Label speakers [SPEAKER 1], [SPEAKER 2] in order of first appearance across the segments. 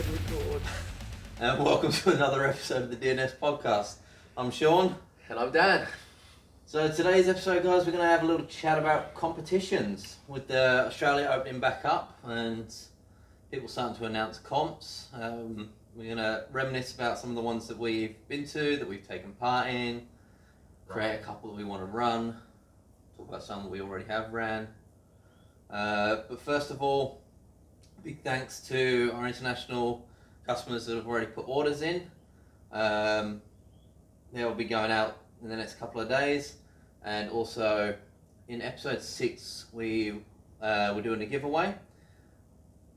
[SPEAKER 1] hit record.
[SPEAKER 2] And welcome to another episode of the DNS Podcast. I'm Sean.
[SPEAKER 1] And I'm Dan.
[SPEAKER 2] So today's episode, guys, we're going to have a little chat about competitions with the Australia opening back up and people starting to announce comps. We're going to reminisce about some of the ones that we've been to, that we've taken part in, create a couple that we want to run, talk about some that we already have ran. But first of all, big thanks to our international customers that have already put orders in. They'll be going out in the next couple of days. And also in episode 6, we're doing a giveaway.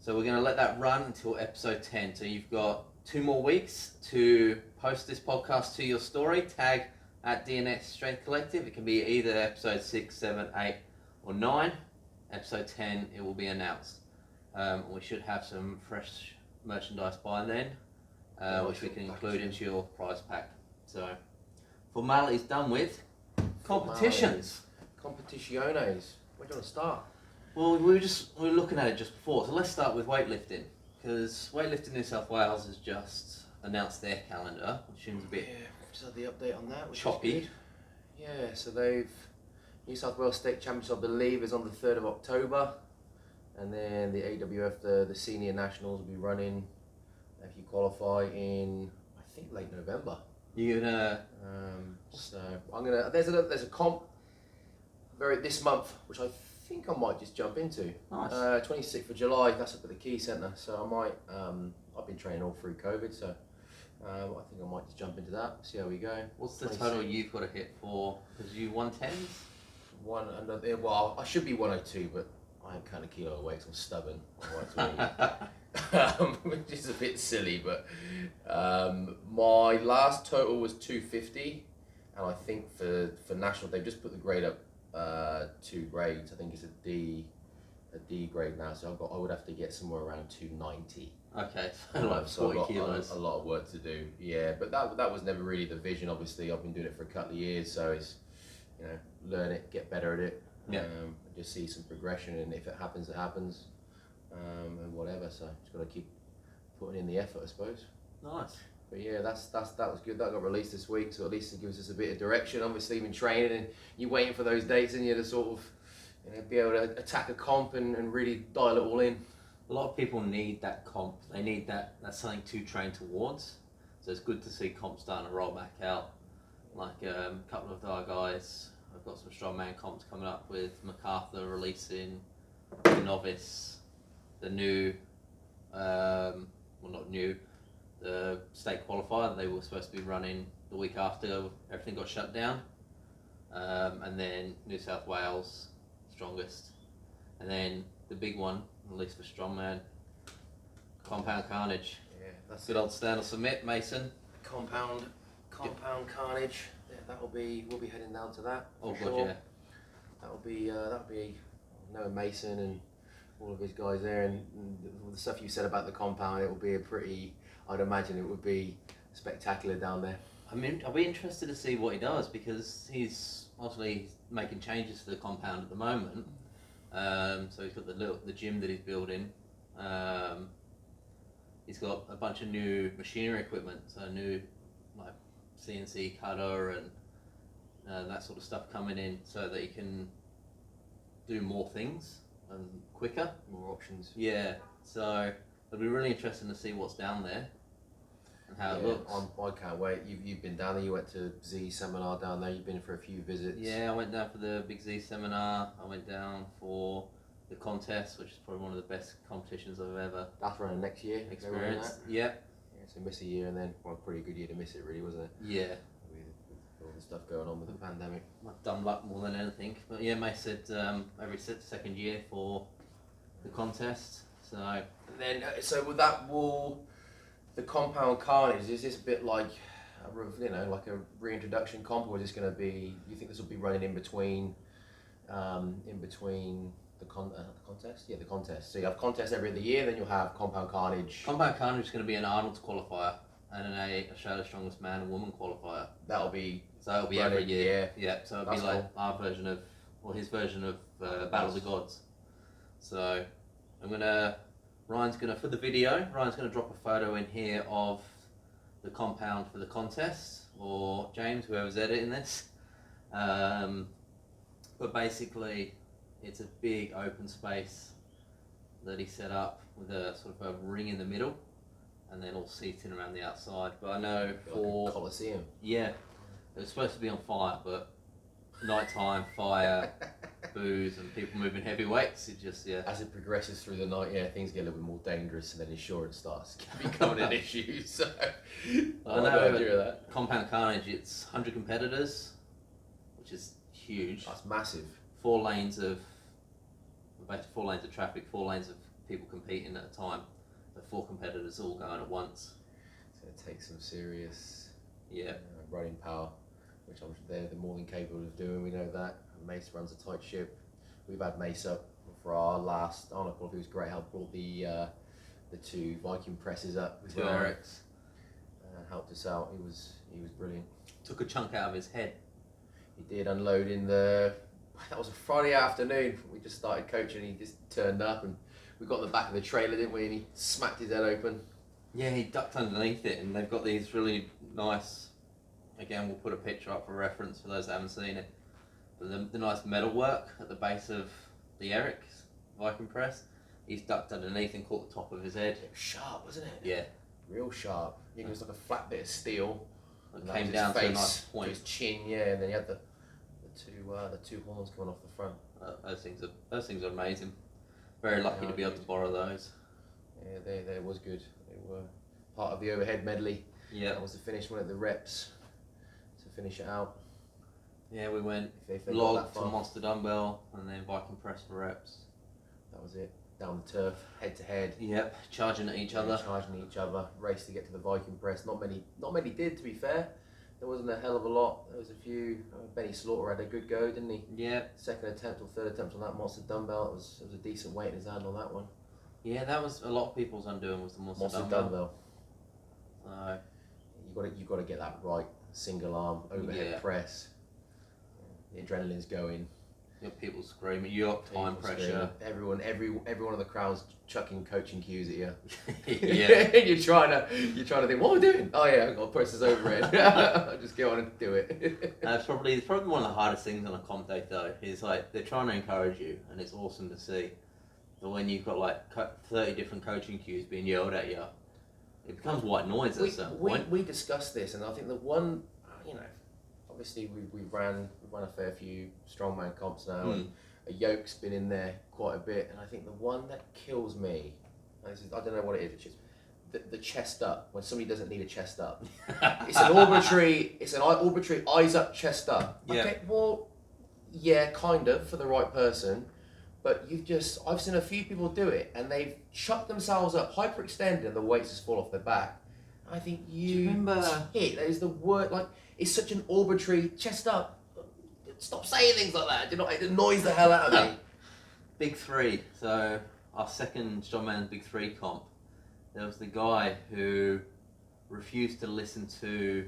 [SPEAKER 2] So we're going to let that run until episode 10. So you've got 2 more weeks to post this podcast to your story. Tag at DNS Strength Collective. It can be either episode 6, 7, 8 or 9. Episode 10, it will be announced. We should have some fresh merchandise by then, which we can include into your prize pack. So formalities done with. Competitions.
[SPEAKER 1] Competitiones. Where do you want to start?
[SPEAKER 2] Well, we were looking at it just before, so let's start with weightlifting, because Weightlifting New South Wales has just announced their calendar, which seems a bit
[SPEAKER 1] just had the update on that, which
[SPEAKER 2] choppy.
[SPEAKER 1] is good. Yeah, so New South Wales State Championship, I believe, is on the 3rd of October, and then the AWF, the Senior Nationals, will be running, if you qualify, in, I think, late November.
[SPEAKER 2] You're gonna...
[SPEAKER 1] So I'm gonna. There's a comp this month, which I think I might just jump into.
[SPEAKER 2] Nice.
[SPEAKER 1] 26th of July. That's up at the Key Centre. So I might. I've been training all through COVID, so I think I might just jump into that. See how we go.
[SPEAKER 2] What's the total you've got to hit for? Because you 110s?
[SPEAKER 1] Well, I should be 102, but I am kind of kilo away because I'm stubborn. Which is a bit silly, but my last total was 250, and I think for national they've just put the grade up 2 grades. I think it's a D grade now, so I would have to get somewhere around 290.
[SPEAKER 2] Okay, so like 40 kilos.
[SPEAKER 1] A lot of work to do. Yeah, but that was never really the vision. Obviously, I've been doing it for a couple of years, so it's learn it, get better at it.
[SPEAKER 2] Yeah.
[SPEAKER 1] Just see some progression, and if it happens, it happens. And whatever, so just got to keep putting in the effort, I suppose.
[SPEAKER 2] Nice.
[SPEAKER 1] But yeah, that was good. That got released this week, so at least it gives us a bit of direction. Obviously, you've been training and you're waiting for those dates, and you're to sort of be able to attack a comp and really dial it all in.
[SPEAKER 2] A lot of people need that comp. They need that's something to train towards. So it's good to see comps starting to roll back out. Like a couple of our guys, I've got some strongman comps coming up with MacArthur releasing the novice, the new, the state qualifier that they were supposed to be running the week after everything got shut down. And then New South Wales, strongest. And then the big one, at least for strongman, Compound Carnage.
[SPEAKER 1] Yeah, that's
[SPEAKER 2] good old stand or submit, Mason.
[SPEAKER 1] Compound Carnage. Yeah, we'll be heading down to that.
[SPEAKER 2] Oh god,
[SPEAKER 1] sure.
[SPEAKER 2] yeah.
[SPEAKER 1] That'll be Noah Mason and all of his guys there, and the stuff you said about the compound. It will be I'd imagine it would be spectacular down there.
[SPEAKER 2] I mean, I'll be interested to see what he does, because he's obviously making changes to the compound at the moment. So he's got the gym that he's building. He's got a bunch of new machinery equipment, so new like CNC cutter and that sort of stuff coming in, so that he can do more things and quicker.
[SPEAKER 1] More options.
[SPEAKER 2] Yeah, so it'll be really interesting to see what's down there and how it looks.
[SPEAKER 1] I can't wait. You've been down there. You went to Z seminar down there. You've been for a few visits.
[SPEAKER 2] Yeah, I went down for the Big Z seminar. I went down for the contest, which is probably one of the best competitions I've ever
[SPEAKER 1] That's running next year.
[SPEAKER 2] experienced. Yep.
[SPEAKER 1] Yeah, so miss a year and then pretty good year to miss it, really, wasn't it?
[SPEAKER 2] Yeah.
[SPEAKER 1] With all the stuff going on with the pandemic.
[SPEAKER 2] I've done luck more than anything. But yeah, May said every second year for the contest. So
[SPEAKER 1] And then, with that, the Compound Carnage, is this a bit like like a reintroduction comp, or is this going to be? You think this will be running in between the contest? Yeah, the contest. So you have contest every other year, then you'll have Compound Carnage.
[SPEAKER 2] Compound Carnage is going to be an Arnold's qualifier and an Australia's Strongest Man and Woman qualifier.
[SPEAKER 1] That'll be
[SPEAKER 2] every year. Yeah. So it'll be like
[SPEAKER 1] cool.
[SPEAKER 2] our version of, or his version of Battle of the Gods. So I'm gonna for the video, Ryan's gonna drop a photo in here of the compound for the contest, or James, whoever's editing this. But basically, it's a big open space that he set up with a sort of a ring in the middle, and then all seating around the outside. But I know for
[SPEAKER 1] like a Coliseum.
[SPEAKER 2] Yeah, it was supposed to be on fire, but nighttime fire, booze, and people moving heavy weights. It just
[SPEAKER 1] As it progresses through the night, things get a little bit more dangerous, and then insurance starts becoming an issue. So
[SPEAKER 2] I know that. Compound Carnage, it's 100 competitors, which is huge.
[SPEAKER 1] That's massive.
[SPEAKER 2] 4 lanes of traffic, 4 lanes of people competing at a time. So 4 competitors all going at once.
[SPEAKER 1] So it takes some serious
[SPEAKER 2] Yeah.
[SPEAKER 1] running power, which they're more than capable of doing. We know that. Mace runs a tight ship. We've had Mace up for our last. I don't know if it was great. Help brought the 2 Viking presses up with
[SPEAKER 2] 2 Erics.
[SPEAKER 1] Helped us out. He was brilliant.
[SPEAKER 2] Took a chunk out of his head.
[SPEAKER 1] He did unload in the. That was a Friday afternoon. We just started coaching. He just turned up, and we got in the back of the trailer, didn't we? And he smacked his head open.
[SPEAKER 2] Yeah, he ducked underneath it, and they've got these really nice. Again, we'll put a picture up for reference for those that haven't seen it. But the nice metal work at the base of the Eric's Viking press, he's ducked underneath and caught the top of his head.
[SPEAKER 1] It was sharp, wasn't it?
[SPEAKER 2] Yeah.
[SPEAKER 1] Real sharp. It was like a flat bit of steel.
[SPEAKER 2] It came down to a nice point.
[SPEAKER 1] His chin, and then he had the 2 horns coming off the front.
[SPEAKER 2] Those things are amazing. Very lucky to be able to borrow those.
[SPEAKER 1] Yeah, they was good. They were part of the overhead medley.
[SPEAKER 2] Yeah.
[SPEAKER 1] That was the finish one at the reps to finish it out.
[SPEAKER 2] Yeah, we went
[SPEAKER 1] If they got
[SPEAKER 2] log
[SPEAKER 1] that
[SPEAKER 2] to
[SPEAKER 1] far.
[SPEAKER 2] monster dumbbell and then Viking press for reps.
[SPEAKER 1] That was it. Down the turf, head to head.
[SPEAKER 2] Yep, charging at each other.
[SPEAKER 1] Charging each other. Race to get to the Viking press. Not many did, to be fair. There wasn't a hell of a lot. There was a few. Benny Slaughter had a good go, didn't he?
[SPEAKER 2] Yeah.
[SPEAKER 1] Second attempt or third attempt on that monster dumbbell. It was a decent weight in his hand on that one.
[SPEAKER 2] Yeah, that was a lot of people's undoing was the monster
[SPEAKER 1] dumbbell.
[SPEAKER 2] So
[SPEAKER 1] You got to get that right. Single arm overhead press. The adrenaline's going.
[SPEAKER 2] You got people screaming. You got time pressure.
[SPEAKER 1] Everyone of the crowd's chucking coaching cues at you.
[SPEAKER 2] Yeah.
[SPEAKER 1] you're trying to think, what am I doing? Oh yeah, I've got to press this overhead. Just go on and do it.
[SPEAKER 2] It's probably one of the hardest things on a comp day though. Is like they're trying to encourage you, and it's awesome to see. But when you've got like 30 different coaching cues being yelled at you, it becomes white noise at a certain point.
[SPEAKER 1] We discussed this, and I think the one, obviously we've run a fair few strongman comps now, and a yoke's been in there quite a bit, and I think the one that kills me, I don't know what it is, it's just the chest up, when somebody doesn't need a chest up. It's an arbitrary eyes up, chest up.
[SPEAKER 2] Yeah.
[SPEAKER 1] Okay, well, yeah, kind of, for the right person, but I've seen a few people do it, and they've chucked themselves up, hyperextended, and the weights just fall off their back. I think you
[SPEAKER 2] remember?
[SPEAKER 1] That is the word, like, it's such an arbitrary chest up. Stop saying things like that. It annoys the hell out of me.
[SPEAKER 2] Big 3. So our second strongman Big 3 comp, there was the guy who refused to listen to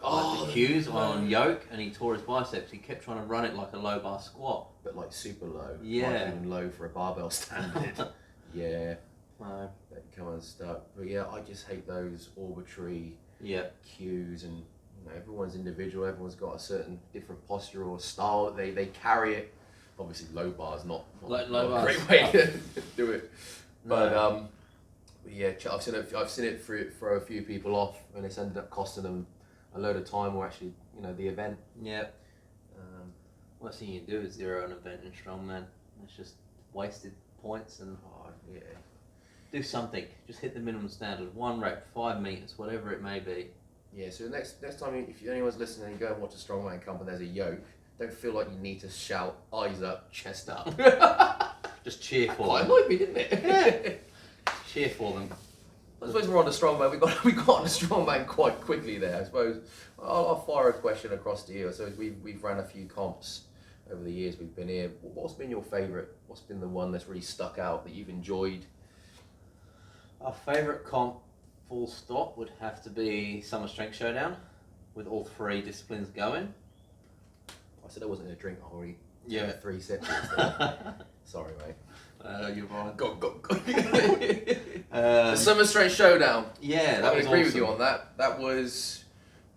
[SPEAKER 2] the cues on yoke, and he tore his biceps. He kept trying to run it like a low bar squat.
[SPEAKER 1] But like super low.
[SPEAKER 2] Yeah.
[SPEAKER 1] Like even low for a barbell standard. Yeah. That come unstuck. But yeah, I just hate those arbitrary cues, and everyone's individual. Everyone's got a certain different posture or style that they carry it. Obviously, low bar's not a great way to do it. But yeah, I've seen it throw a few people off, and it's ended up costing them a load of time, or actually, the event.
[SPEAKER 2] Yeah. Worst thing you can do is zero an event in strongman. It's just wasted points, and do something. Just hit the minimum standard. 1 rep, 5 meters, whatever it may be.
[SPEAKER 1] Yeah. So next time, if anyone's listening and you go and watch a strongman comp and there's a yoke, don't feel like you need to shout eyes up, chest up.
[SPEAKER 2] Just cheer for
[SPEAKER 1] Quite
[SPEAKER 2] them.
[SPEAKER 1] annoyed me, didn't it?
[SPEAKER 2] Yeah. Cheer for them.
[SPEAKER 1] I suppose we're on the strongman. We got on the strongman quite quickly there. I suppose I'll fire a question across to you. So we've ran a few comps over the years we've been here. What's been your favourite? What's been the one that's really stuck out that you've enjoyed?
[SPEAKER 2] Our favourite comp, full stop, would have to be Summer Strength Showdown, with all 3 disciplines going.
[SPEAKER 1] I said I wasn't going to drink. I already 3 sips. Sorry, mate.
[SPEAKER 2] You're right.
[SPEAKER 1] Go. The Summer Strength Showdown.
[SPEAKER 2] Yeah, that
[SPEAKER 1] I
[SPEAKER 2] was
[SPEAKER 1] agree with
[SPEAKER 2] awesome.
[SPEAKER 1] you on that. That was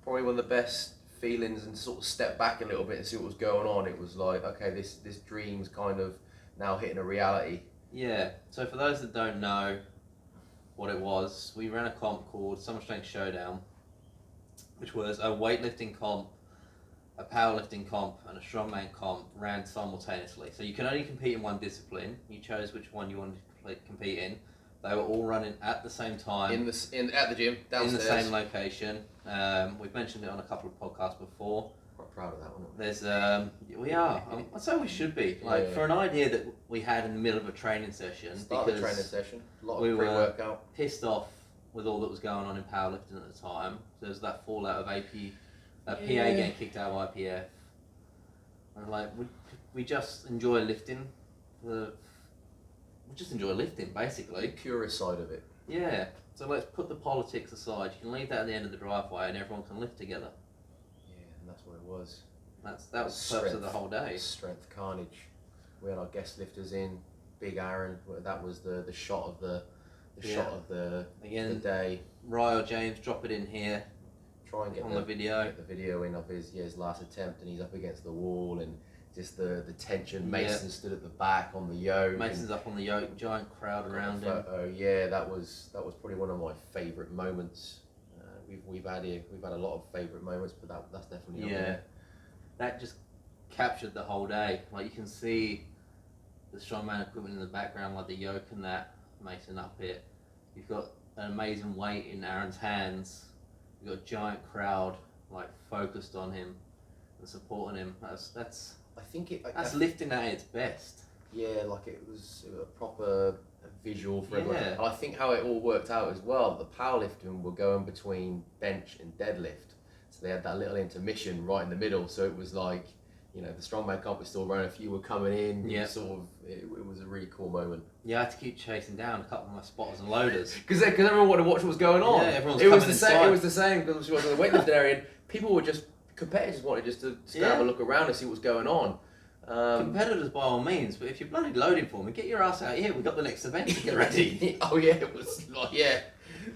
[SPEAKER 1] probably one of the best feelings, and sort of step back a little bit and see what was going on. It was like, okay, this dream's kind of now hitting a reality.
[SPEAKER 2] Yeah, so for those that don't know what it was, we ran a comp called Summer Strength Showdown, which was a weightlifting comp, a powerlifting comp, and a strongman comp ran simultaneously. So you can only compete in one discipline. You chose which one you wanted to compete in. They were all running at the same time.
[SPEAKER 1] At the gym, downstairs.
[SPEAKER 2] In the same location. We've mentioned it on a couple of podcasts before.
[SPEAKER 1] Quite proud of that one.
[SPEAKER 2] There's we are. I'd say we should be. Like for an idea that we had in the middle of a training session.
[SPEAKER 1] Start
[SPEAKER 2] because
[SPEAKER 1] the training session. A lot of
[SPEAKER 2] we
[SPEAKER 1] pre-workout.
[SPEAKER 2] were pissed off with all that was going on in powerlifting at the time. So there's that fallout of PA getting kicked out of IPF. And like we just enjoy lifting. We just enjoy lifting, basically.
[SPEAKER 1] The purest side of it.
[SPEAKER 2] Yeah. So let's put the politics aside. You can leave that at the end of the driveway, and everyone can lift together.
[SPEAKER 1] Yeah, and that's what it was.
[SPEAKER 2] That was the purpose of the whole day.
[SPEAKER 1] Strength carnage. We had our guest lifters in. Big Aaron. That was the shot of the shot of the day.
[SPEAKER 2] Ryo James, drop it in here.
[SPEAKER 1] Try and get
[SPEAKER 2] on the video.
[SPEAKER 1] Get the video in of his last attempt, and he's up against the wall, and just the tension. Mason stood at the back on the yoke.
[SPEAKER 2] Mason's up on the yoke, giant crowd around him.
[SPEAKER 1] Yeah, that was probably one of my favourite moments. We've had a lot of favourite moments, but that's definitely on there.
[SPEAKER 2] That just captured the whole day. Like you can see the strongman equipment in the background, like the yoke and that. Mason up it. You've got an amazing weight in Aaron's hands. You've got a giant crowd like focused on him and supporting him. That's lifting at its best.
[SPEAKER 1] Yeah, like it was a proper visual for everyone.
[SPEAKER 2] Yeah.
[SPEAKER 1] And I think how it all worked out as well, the powerlifting were going between bench and deadlift. So they had that little intermission right in the middle. So it was like, the strongman comp was still running, a few were coming in.
[SPEAKER 2] Yeah.
[SPEAKER 1] It was a really cool moment.
[SPEAKER 2] Yeah, I had to keep chasing down a couple of my spotters and loaders.
[SPEAKER 1] Because everyone wanted to watch what was going on.
[SPEAKER 2] Yeah, everyone's
[SPEAKER 1] It was
[SPEAKER 2] coming
[SPEAKER 1] the same.
[SPEAKER 2] inside.
[SPEAKER 1] It was the same because she was in the weightlifting area. And people were competitors wanted just to have a look around and see what's going on.
[SPEAKER 2] Competitors by all means, but if you're bloody loading for me, get your ass out here. We've got the next event to get ready.
[SPEAKER 1] Oh yeah, it was like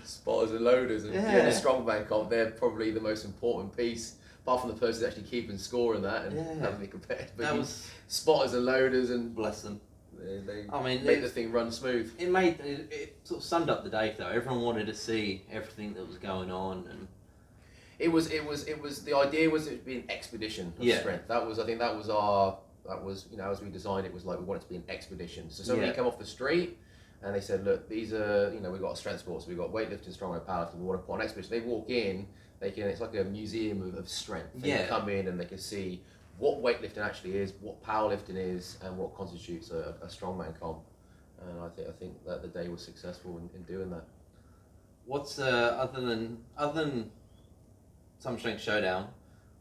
[SPEAKER 1] spotters and loaders and the strongman comp. They're probably the most important piece, apart from the person actually keeping score and that and having the competitive. But spotters and loaders and
[SPEAKER 2] bless them.
[SPEAKER 1] They make the thing run smooth.
[SPEAKER 2] It sort of summed up the day though. Everyone wanted to see everything that was going on, and
[SPEAKER 1] it was the idea was it would be an expedition of strength. That was as we designed it was like we want it to be an expedition. So somebody come off the street and they said, look, these are we've got strength sports, we've got weightlifting, strongman, powerlifting. We want to put on an expedition. They walk in, it's like a museum of strength. They can come in and they can see what weightlifting actually is, what powerlifting is, and what constitutes a strongman comp. And I think that the day was successful in doing that.
[SPEAKER 2] What's other than Summer Strength Showdown,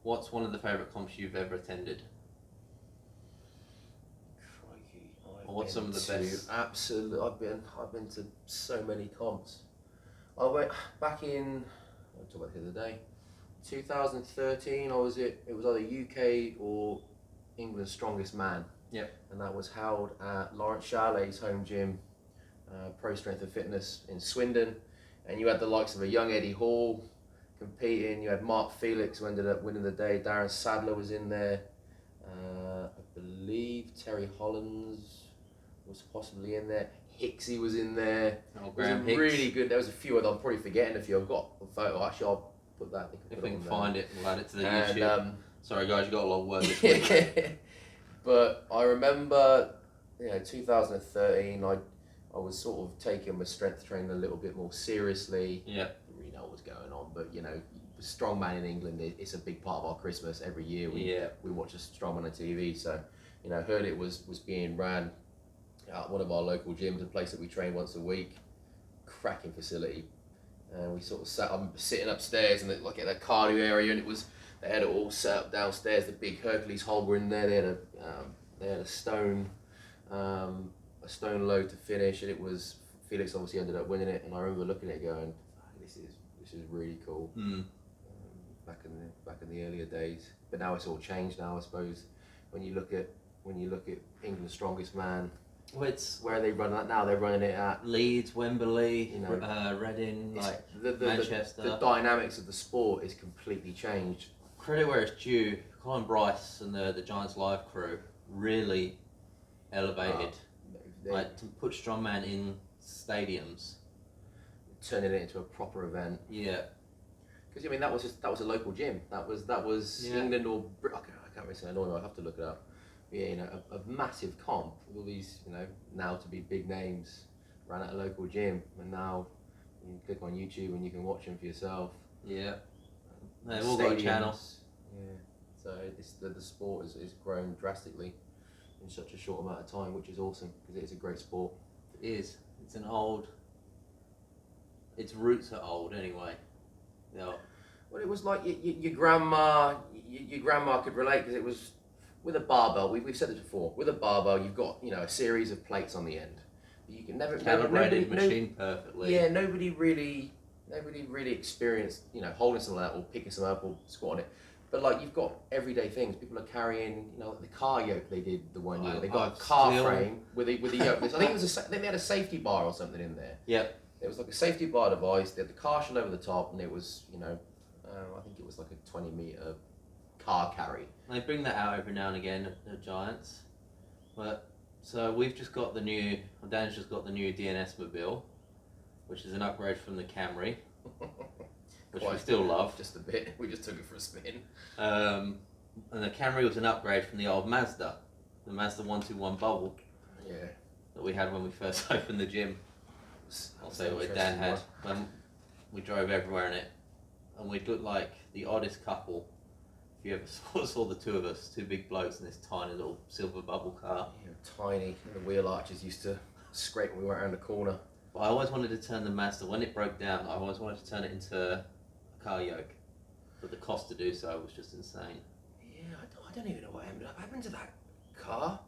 [SPEAKER 2] what's one of the favourite comps you've ever attended?
[SPEAKER 1] Crikey,
[SPEAKER 2] or what's some of the best?
[SPEAKER 1] Absolutely, I've been to so many comps. I went back in. I talked about the other day. 2013, it was either UK or England's Strongest Man.
[SPEAKER 2] Yeah.
[SPEAKER 1] And that was held at Lawrence Chalet's home gym, Pro Strength and Fitness in Swindon. And you had the likes of a young Eddie Hall competing. You had Mark Felix, who ended up winning the day. Darren Sadler was in there. I believe Terry Hollins was possibly in there. Hicksy was in there.
[SPEAKER 2] Oh, Graham Hicks.
[SPEAKER 1] Really good. There was a few other. I'm probably forgetting a few. I've got a photo. Actually, I'll put that.
[SPEAKER 2] If we can find it, we'll add it to the YouTube. Sorry guys, you got a lot of work this week.
[SPEAKER 1] But I remember, 2013. I was sort of taking my strength training a little bit more seriously.
[SPEAKER 2] Yeah.
[SPEAKER 1] Didn't really know what was going on, but strongman in England, it's a big part of our Christmas every year. We watch a strongman on TV. So, heard it was being ran at one of our local gyms, a place that we train once a week. Cracking facility. And we sort of I'm sitting upstairs and like at that cardio area, and they had it all set up downstairs. The big Hercules hole were in there. They had a stone load to finish, and it was Felix obviously ended up winning it. And I remember looking at it going, this is really cool. Back in the earlier days, but now it's all changed. Now I suppose when you look at England's Strongest Man,
[SPEAKER 2] Well, it's
[SPEAKER 1] Where are they running that now? They're running it at
[SPEAKER 2] Leeds, Wembley,
[SPEAKER 1] You know,
[SPEAKER 2] Reading,
[SPEAKER 1] it's-
[SPEAKER 2] like
[SPEAKER 1] the
[SPEAKER 2] Manchester.
[SPEAKER 1] The dynamics of the sport is completely changed.
[SPEAKER 2] Credit where it's due. Colin Bryce and the Giants Live crew really elevated.
[SPEAKER 1] They
[SPEAKER 2] Like to put strongman in stadiums.
[SPEAKER 1] turning it into a proper event.
[SPEAKER 2] Yeah.
[SPEAKER 1] Because I mean that was a local gym. That was
[SPEAKER 2] Yeah.
[SPEAKER 1] England or I can't really say annoying. I'll have to look it up. Yeah, you know, a massive comp with all these, you know, now to be big names ran at a local gym, and now you can click on YouTube and you can watch them for yourself.
[SPEAKER 2] Yeah. They've all got a channel.
[SPEAKER 1] Yeah. So the sport has grown drastically in such a short amount of time, which is awesome because it is a great sport.
[SPEAKER 2] It is. It's an old. Its roots are old anyway. Yeah.
[SPEAKER 1] Well, it was like your grandma. Your grandma could relate because it was with a barbell. We've said this before. With a barbell, you've got, you know, a series of plates on the end. You can never
[SPEAKER 2] Calibrated machine perfectly.
[SPEAKER 1] Yeah, nobody really experienced, you know, holding something like that or picking something up or squatting it. But like you've got everyday things. People are carrying, you know, the car yoke they did the one year. They got a car frame with a yoke. I think I think they had a safety bar or something in there.
[SPEAKER 2] Yep.
[SPEAKER 1] It was like a safety bar device. They had the car shell over the top, and it was, you know, I think it was like a 20-meter car carry.
[SPEAKER 2] They bring that out every now and again at the Giants. But so we've just got Dan's just got the new DNS Mobile, which is an upgrade from the Camry, which we still love.
[SPEAKER 1] Just a bit. We just took it for a spin.
[SPEAKER 2] And the Camry was an upgrade from the old Mazda, the Mazda 121 Bubble.
[SPEAKER 1] Yeah.
[SPEAKER 2] That we had when we first opened the gym. I'll say what Dan had when we drove everywhere in it, and we looked like the oddest couple. If you ever saw the two of us, two big blokes in this tiny little silver bubble car.
[SPEAKER 1] Yeah, tiny. The wheel arches used to scrape when we went around the corner.
[SPEAKER 2] But I always wanted to turn the Mazda, when it broke down, I always wanted to turn it into a car yoke. But the cost to do so was just insane.
[SPEAKER 1] Yeah, I don't even know what happened to that car.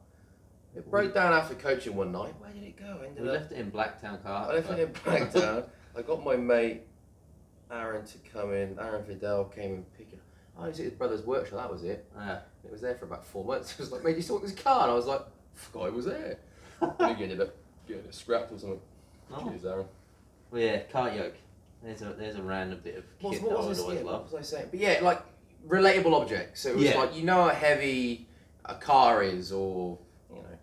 [SPEAKER 1] It broke down after coaching one night. Where did it go?
[SPEAKER 2] We left it in Blacktown car.
[SPEAKER 1] I left it in Blacktown. I got my mate Aaron to come in. Aaron Vidal came and pick it up. Oh, it was at his brother's workshop, that was it. It was there for about 4 months. He was like, mate, you still want this car? And I was like, forgot it was there. Maybe ended up getting it scrapped or something.
[SPEAKER 2] Oh.
[SPEAKER 1] Cheers, Aaron.
[SPEAKER 2] Well, yeah, car yoke. There's a random bit of kit that I would always love.
[SPEAKER 1] What was I saying? But yeah, like relatable objects. So it was like, you know how heavy a car is, or, you know,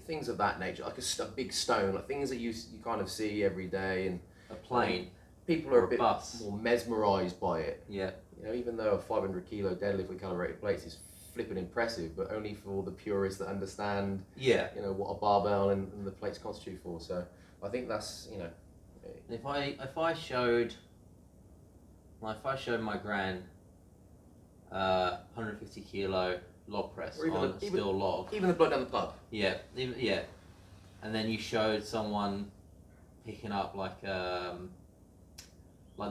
[SPEAKER 1] things of that nature, like a big stone, like things that you kind of see every day, and
[SPEAKER 2] a plane.
[SPEAKER 1] People are a bit
[SPEAKER 2] bus.
[SPEAKER 1] more mesmerised by it.
[SPEAKER 2] Yeah.
[SPEAKER 1] You know, even though a 500 kilo deadlift with calibrated plates is flipping impressive, but only for the purists that understand.
[SPEAKER 2] Yeah.
[SPEAKER 1] You know what a barbell and the plates constitute for. So I think that's, you know.
[SPEAKER 2] If I showed my gran 150 kilo log press on a steel log,
[SPEAKER 1] even the bloke down the pub.
[SPEAKER 2] Yeah, and then you showed someone picking up like the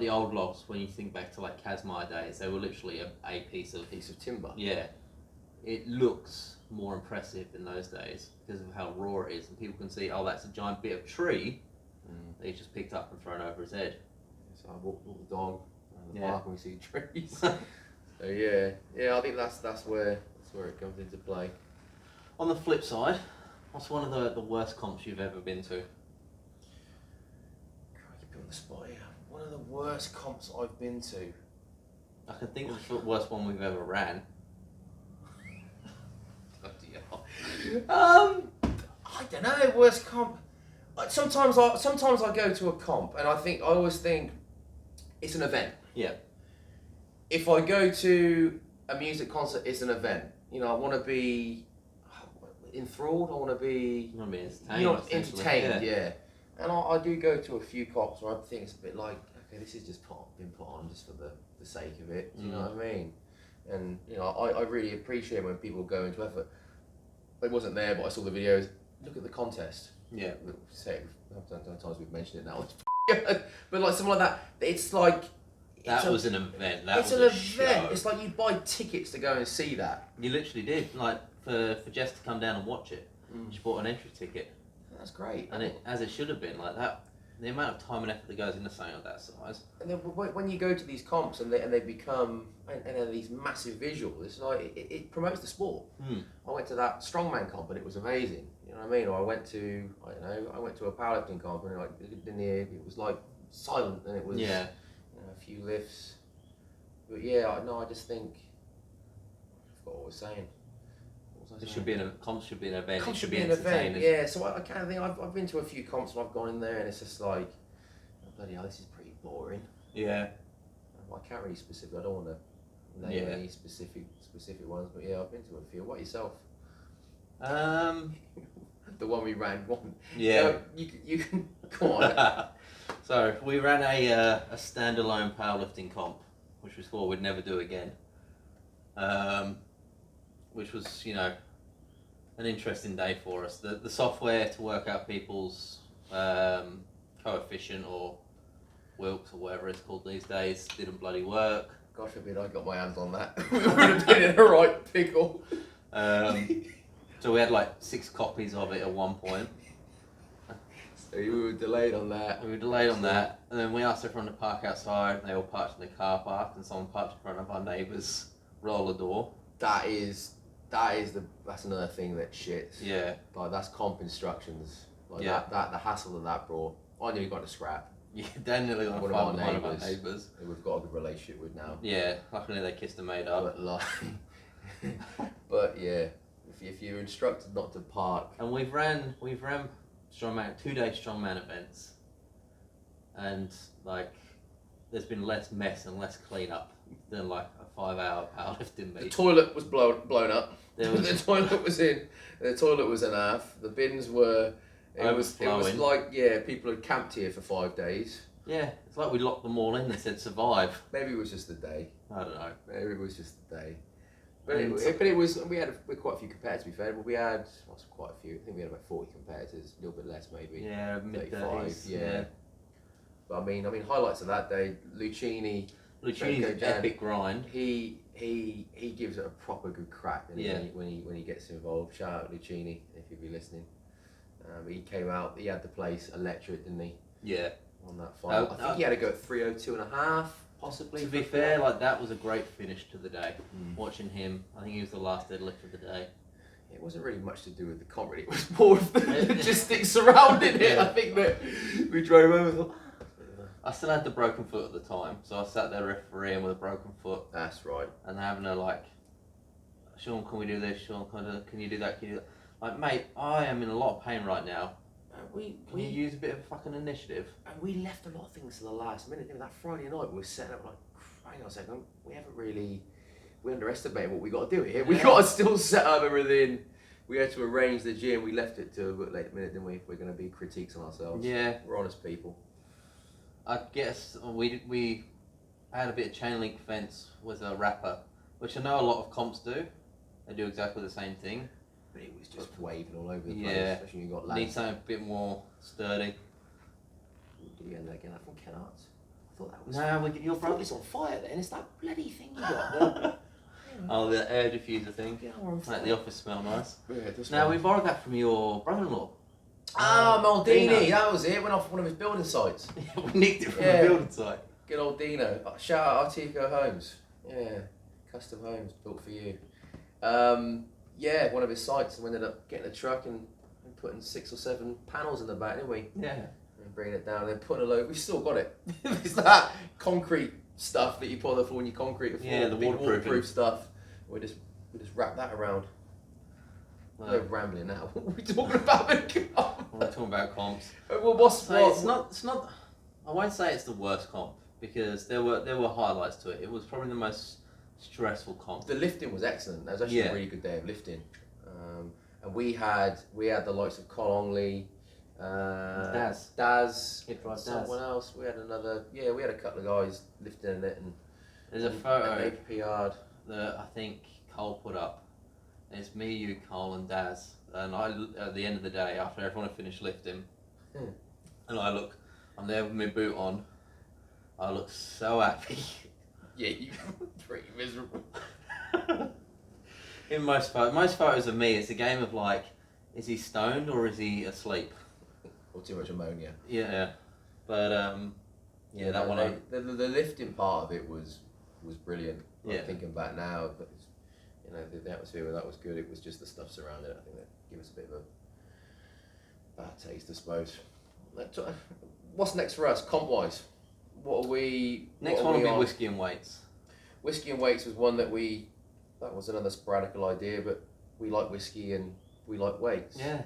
[SPEAKER 2] old logs. When you think back to like Kazmai days, they were literally a piece of
[SPEAKER 1] timber.
[SPEAKER 2] Yeah, it looks more impressive in those days because of how raw it is, and people can see, oh, that's a giant bit of tree that he's just picked up and thrown over his head.
[SPEAKER 1] So I walk the dog around the park and we see trees. So yeah, I think that's where it comes into play.
[SPEAKER 2] On the flip side, what's one of the worst comps you've ever been to?
[SPEAKER 1] You put me on the spot here. One of the worst comps I've been to.
[SPEAKER 2] I can think of the worst one we've ever ran.
[SPEAKER 1] I don't know. Worst comp. Sometimes I go to a comp and I always think it's an event.
[SPEAKER 2] Yeah.
[SPEAKER 1] If I go to a music concert, it's an event. You know, I want to be enthralled. I want to be.
[SPEAKER 2] You want to be entertained.
[SPEAKER 1] You know, entertained. Yeah. And I do go to a few comps where I think it's a bit like, okay, this is just been put on just for the sake of it. Do you know what I mean? And you know, I really appreciate when people go into effort. It wasn't there, but I saw the videos. Look at the contest.
[SPEAKER 2] Yeah.
[SPEAKER 1] Say I've done times we've mentioned it now. But like something like that, it's like.
[SPEAKER 2] That was an event.
[SPEAKER 1] It's an event. It's like you buy tickets to go and see that.
[SPEAKER 2] You literally did. Like for Jess to come down and watch it, she bought an entry ticket.
[SPEAKER 1] That's great.
[SPEAKER 2] And as it should have been like that. the amount of time and effort that goes into something of that size.
[SPEAKER 1] And then when you go to these comps and they become and they're these massive visuals, it's like it promotes the sport. I went to that strongman comp and it was amazing. You know what I mean? Or I went to a powerlifting comp and like in the it was like silent and it was a few lifts. But I just think I forgot what I was saying.
[SPEAKER 2] It should be comps should be an event.
[SPEAKER 1] Comps should be an event. Yeah. So I kind of think I've been to a few comps and I've gone in there and it's just like, oh, bloody hell, this is pretty boring.
[SPEAKER 2] Yeah.
[SPEAKER 1] Well, I can't really specific. I don't want to name any specific ones, but I've been to a few. What yourself? The one we ran one.
[SPEAKER 2] Yeah.
[SPEAKER 1] You can go on.
[SPEAKER 2] So we ran a standalone powerlifting comp, which we swore we'd never do again. Which was, an interesting day for us. The software to work out people's coefficient or Wilks or whatever it's called these days didn't bloody work.
[SPEAKER 1] God forbid I got my hands on that. We would have been in a right pickle.
[SPEAKER 2] So we had like 6 copies of it at one point.
[SPEAKER 1] So we were delayed on that.
[SPEAKER 2] And then we asked everyone to park outside, and they all parked in the car park, and someone parked in front of our neighbour's roller door.
[SPEAKER 1] That's another thing that shits.
[SPEAKER 2] Yeah.
[SPEAKER 1] Like that's comp instructions. Like that the hassle that brought. I nearly got to scrap.
[SPEAKER 2] Yeah, Daniel got
[SPEAKER 1] one
[SPEAKER 2] to
[SPEAKER 1] of
[SPEAKER 2] fight
[SPEAKER 1] our
[SPEAKER 2] with one of our neighbours.
[SPEAKER 1] Who we've got a good relationship with now.
[SPEAKER 2] Yeah, luckily they kissed and made up.
[SPEAKER 1] But yeah, if you're instructed not to park.
[SPEAKER 2] And we've ran strongman 2-day strongman events, and like there's been less mess and less cleanup than like a 5-hour powerlifting meet.
[SPEAKER 1] The toilet was blown up.
[SPEAKER 2] There was
[SPEAKER 1] the toilet was in half. The bins were. It was like people had camped here for 5 days.
[SPEAKER 2] Yeah, it's like we locked them all in. They said survive.
[SPEAKER 1] Maybe it was just the day.
[SPEAKER 2] I don't know.
[SPEAKER 1] Maybe it was just the day. But it was. We had quite a few competitors. To be fair, but we had quite a few. I think we had about 40 competitors. A little bit less, maybe.
[SPEAKER 2] Yeah, mid-30s.
[SPEAKER 1] Yeah. But I mean, highlights of that day. Lucchini's
[SPEAKER 2] an epic grind.
[SPEAKER 1] He gives it a proper good crack when he gets involved. Shout out Lucchini if you'd be listening. He came out. He had the place electric, didn't he?
[SPEAKER 2] Yeah.
[SPEAKER 1] On that final, I think he had to go at 3:02.5, possibly.
[SPEAKER 2] To be fair, like that was a great finish to the day. Watching him, I think he was the last deadlift of the day.
[SPEAKER 1] It wasn't really much to do with the comp, really. It was more of the logistics surrounding it. I think that we drove over.
[SPEAKER 2] I still had the broken foot at the time, so I sat there refereeing with a broken foot.
[SPEAKER 1] That's right.
[SPEAKER 2] And having a like, Sean, can we do this? Sean, can you do that? Can you do that? Like, mate, I am in a lot of pain right now. Can you use a bit of fucking initiative?
[SPEAKER 1] And we left a lot of things to the last minute. That Friday night we were setting up like, hang on a second, we underestimated what we got to do here. We got to still set up everything. We had to arrange the gym. We left it to a bit late minute, didn't we? If we're going to be critiques on ourselves.
[SPEAKER 2] Yeah.
[SPEAKER 1] We're honest people.
[SPEAKER 2] I guess we had a bit of chain link fence with a wrapper, which I know a lot of comps do. They do exactly the same thing.
[SPEAKER 1] But it was just waving all over the place, especially when you got lads.
[SPEAKER 2] Need something a bit more sturdy.
[SPEAKER 1] Did you get that again? From Ken Arts? I thought that was...
[SPEAKER 2] No, your brother's
[SPEAKER 1] on fire then. It's that bloody thing you got.
[SPEAKER 2] Oh, the air diffuser thing.
[SPEAKER 1] Yeah, we're on fire.
[SPEAKER 2] Make the office smell nice.
[SPEAKER 1] Yeah,
[SPEAKER 2] we borrowed that from your brother-in-law.
[SPEAKER 1] Maldini, that was it. Went off one of his building sites.
[SPEAKER 2] We nicked it from the building site.
[SPEAKER 1] Good old Dino. Shout out Artico Homes. Yeah, custom homes built for you. One of his sites, and we ended up getting a truck and putting 6 or 7 panels in the back, didn't we?
[SPEAKER 2] Yeah.
[SPEAKER 1] And bringing it down, and then putting a load. We've still got it. It's that concrete stuff that you put on the floor when you concrete the floor.
[SPEAKER 2] Yeah, the waterproof
[SPEAKER 1] stuff. We just wrap that around. We're rambling now. What are we talking about?
[SPEAKER 2] We're talking about comps.
[SPEAKER 1] Well,
[SPEAKER 2] It's not. I won't say it's the worst comp because there were highlights to it. It was probably the most stressful comp.
[SPEAKER 1] The lifting was excellent. That was actually a really good day of lifting. And we had the likes of Col Ongley, Daz, someone else. We had another. Yeah, we had a couple of guys lifting in it, and
[SPEAKER 2] there's a photo
[SPEAKER 1] they PR'd
[SPEAKER 2] that I think Cole put up. It's me, you, Cole, and Daz. And at the end of the day, after everyone had finished lifting, and I'm there with my boot on. I look so happy.
[SPEAKER 1] Yeah, you were pretty miserable.
[SPEAKER 2] In most photos of me, it's a game of like, is he stoned or is he asleep?
[SPEAKER 1] Or too much ammonia.
[SPEAKER 2] Yeah. But that one.
[SPEAKER 1] The lifting part of it was brilliant.
[SPEAKER 2] Yeah.
[SPEAKER 1] I'm thinking back now, but the atmosphere of that was good. It was just the stuff surrounding it. I think that gave us a bit of a bad taste, I suppose. What's next for us, comp wise? What are we?
[SPEAKER 2] Next one will be whiskey and weights.
[SPEAKER 1] Whiskey and weights was one that was another sporadical idea, but we like whiskey and we like weights.
[SPEAKER 2] Yeah.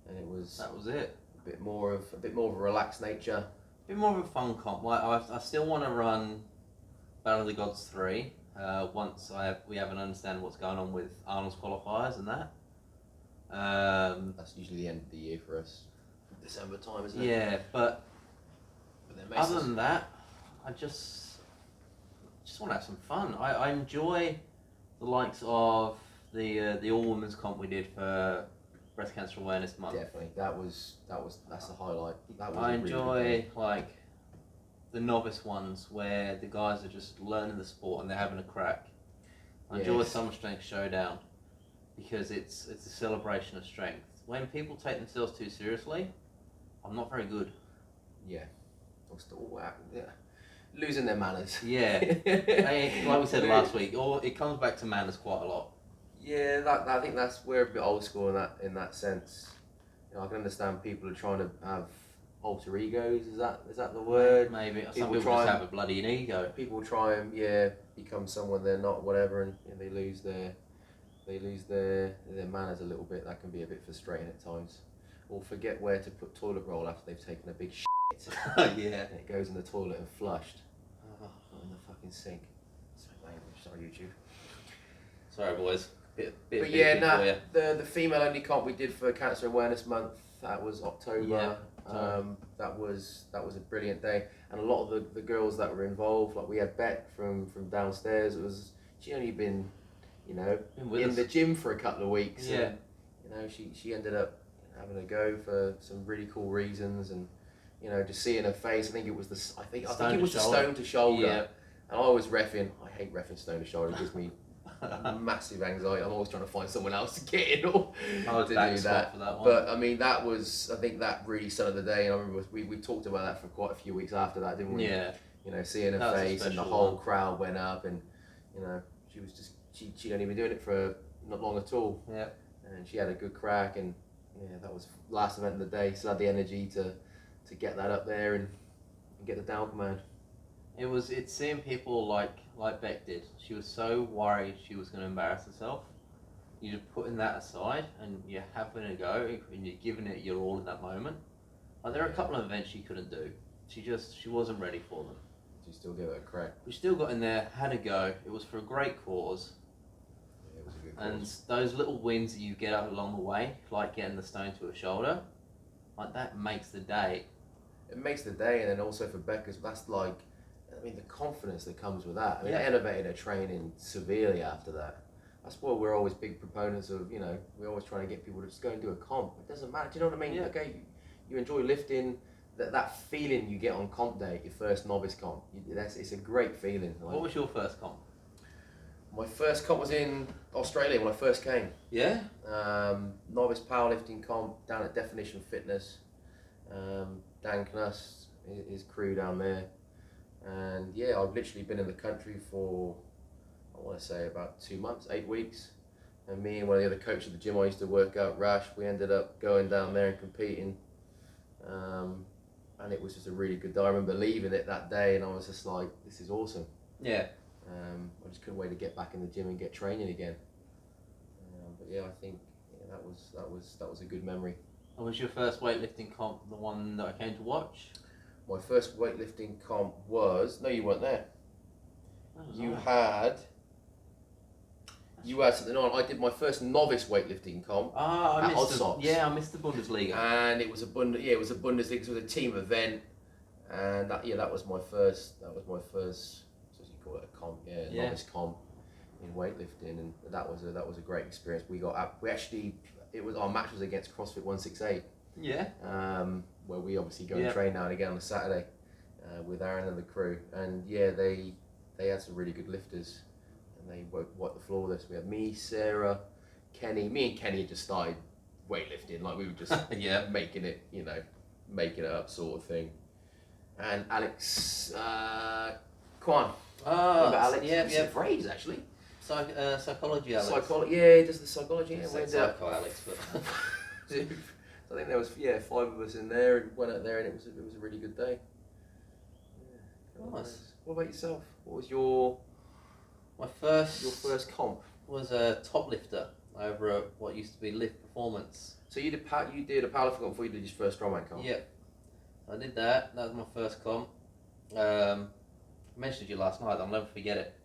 [SPEAKER 1] And
[SPEAKER 2] that was it.
[SPEAKER 1] A bit more of a relaxed nature.
[SPEAKER 2] A bit more of a fun comp. Like I still want to run Battle of the Gods 3 once we have an understanding what's going on with Arnold's qualifiers and that.
[SPEAKER 1] That's usually the end of the year for us. December time, isn't it?
[SPEAKER 2] Yeah, but
[SPEAKER 1] then
[SPEAKER 2] other than that, I just want to have some fun. I enjoy the likes of the all women's comp we did for Breast Cancer Awareness Month.
[SPEAKER 1] Definitely, that's the highlight.
[SPEAKER 2] I enjoy like the novice ones where the guys are just learning the sport and they're having a crack. I enjoy Summer Strength Showdown because it's a celebration of strength. When people take themselves too seriously, I'm not very good.
[SPEAKER 1] Yeah. Losing their manners.
[SPEAKER 2] Yeah. Like we said last week, it comes back to manners quite a lot.
[SPEAKER 1] Yeah, I think we're a bit old school in that sense. I can understand people are trying to have alter egos. Is that the word?
[SPEAKER 2] Maybe. Some people just have a bloody ego.
[SPEAKER 1] People try and become someone they're not, whatever, and they lose their manners a little bit. That can be a bit frustrating at times. Or forget where to put toilet roll after they've taken a big shit.
[SPEAKER 2] Yeah.
[SPEAKER 1] And it goes in the toilet and flushed. Oh, not in the fucking sink. Sorry, language. Sorry, YouTube.
[SPEAKER 2] Sorry, boys.
[SPEAKER 1] But yeah, the female only comp we did for Cancer Awareness Month, that was October.
[SPEAKER 2] Yeah.
[SPEAKER 1] That was a brilliant day, and a lot of the girls that were involved, like we had Beck from downstairs. She only been in the gym for a couple of weeks.
[SPEAKER 2] Yeah.
[SPEAKER 1] And, she ended up having a go for some really cool reasons, and just seeing her face. I think it was the stone to shoulder.
[SPEAKER 2] Yeah.
[SPEAKER 1] And I was reffing. I hate reffing stone to shoulder. It gives me massive anxiety. I'm always trying to find someone else to get in or to do that.
[SPEAKER 2] For that one.
[SPEAKER 1] But I mean, I think that really started the day. And I remember we talked about that for quite a few weeks after that, didn't we?
[SPEAKER 2] Yeah.
[SPEAKER 1] Seeing her face and the whole crowd went up, and she was just she'd only been doing it for not long at all.
[SPEAKER 2] Yeah.
[SPEAKER 1] And she had a good crack, and that was last event of the day. Still had the energy to get that up there and get the down command.
[SPEAKER 2] It's seeing people like Beck did. She was so worried she was going to embarrass herself. You're just putting that aside and you're having a go and you're giving it your all in that moment. Like there are a couple of events she couldn't do. She wasn't ready for them.
[SPEAKER 1] She still gave it a crack.
[SPEAKER 2] We still got in there, had a go. It was for a great cause.
[SPEAKER 1] Yeah, it was a good
[SPEAKER 2] and
[SPEAKER 1] cause.
[SPEAKER 2] those little wins that you get up along the way, like getting the stone to her shoulder, like that makes the day.
[SPEAKER 1] It makes the day, and then also for Becca's, that's like, the confidence that comes with that. It
[SPEAKER 2] Yeah.
[SPEAKER 1] elevated her training severely after that. That's why we're always big proponents of, we're always trying to get people to just go and do a comp. It doesn't matter, do you know what I mean?
[SPEAKER 2] Yeah.
[SPEAKER 1] Okay, you enjoy lifting, that feeling you get on comp day, your first novice comp, it's a great feeling.
[SPEAKER 2] What was your first comp?
[SPEAKER 1] My first comp was in Australia when I first came.
[SPEAKER 2] Yeah?
[SPEAKER 1] Novice powerlifting comp down at Definition Fitness. Dan Knuss, his crew down there. And yeah, I've literally been in the country for, I want to say about 2 months, 8 weeks. And me and one of the other coaches at the gym I used to work out, Rash, we ended up going down there and competing. And it was just a really good day. I remember leaving it that day and I was just like, this is awesome.
[SPEAKER 2] Yeah.
[SPEAKER 1] I just couldn't wait to get back in the gym and get training again. But yeah, I think that was a good memory.
[SPEAKER 2] And was your first weightlifting comp the one that I came to watch?
[SPEAKER 1] My first weightlifting comp was, no, you weren't there. You had something on. I did my first novice weightlifting comp
[SPEAKER 2] I
[SPEAKER 1] at Odsocks.
[SPEAKER 2] I missed the Bundesliga.
[SPEAKER 1] And it was a Bundesliga. It was a team event, and that was my first. What do you call it? A comp, novice comp in weightlifting, and that was a great experience. Our match was against CrossFit 168.
[SPEAKER 2] Yeah.
[SPEAKER 1] Where we obviously go and train now and again on a Saturday with Aaron and the crew, and they had some really good lifters, and they wiped the floor with us. We had me, Sarah, Kenny. Me and Kenny had just started weightlifting, like we were just making it up sort of thing. and Alex Kwan.
[SPEAKER 2] Oh,
[SPEAKER 1] Remember Alex?
[SPEAKER 2] yeah,
[SPEAKER 1] We've
[SPEAKER 2] yeah.
[SPEAKER 1] seen for ages actually.
[SPEAKER 2] Psychology, Alex.
[SPEAKER 1] Yeah, he does the psychology. Yeah,
[SPEAKER 2] Psycho, Alex, but
[SPEAKER 1] I think there was 5 of us in there and went out there and it was a really good day. Yeah.
[SPEAKER 2] Nice.
[SPEAKER 1] What about yourself? What was your first comp?
[SPEAKER 2] Was a top lifter over at what used to be Lift Performance.
[SPEAKER 1] So you did a powerlifting comp before you did your first strongman comp?
[SPEAKER 2] Yep. I did that. That was my first comp. I mentioned to you last night. I'll never forget it.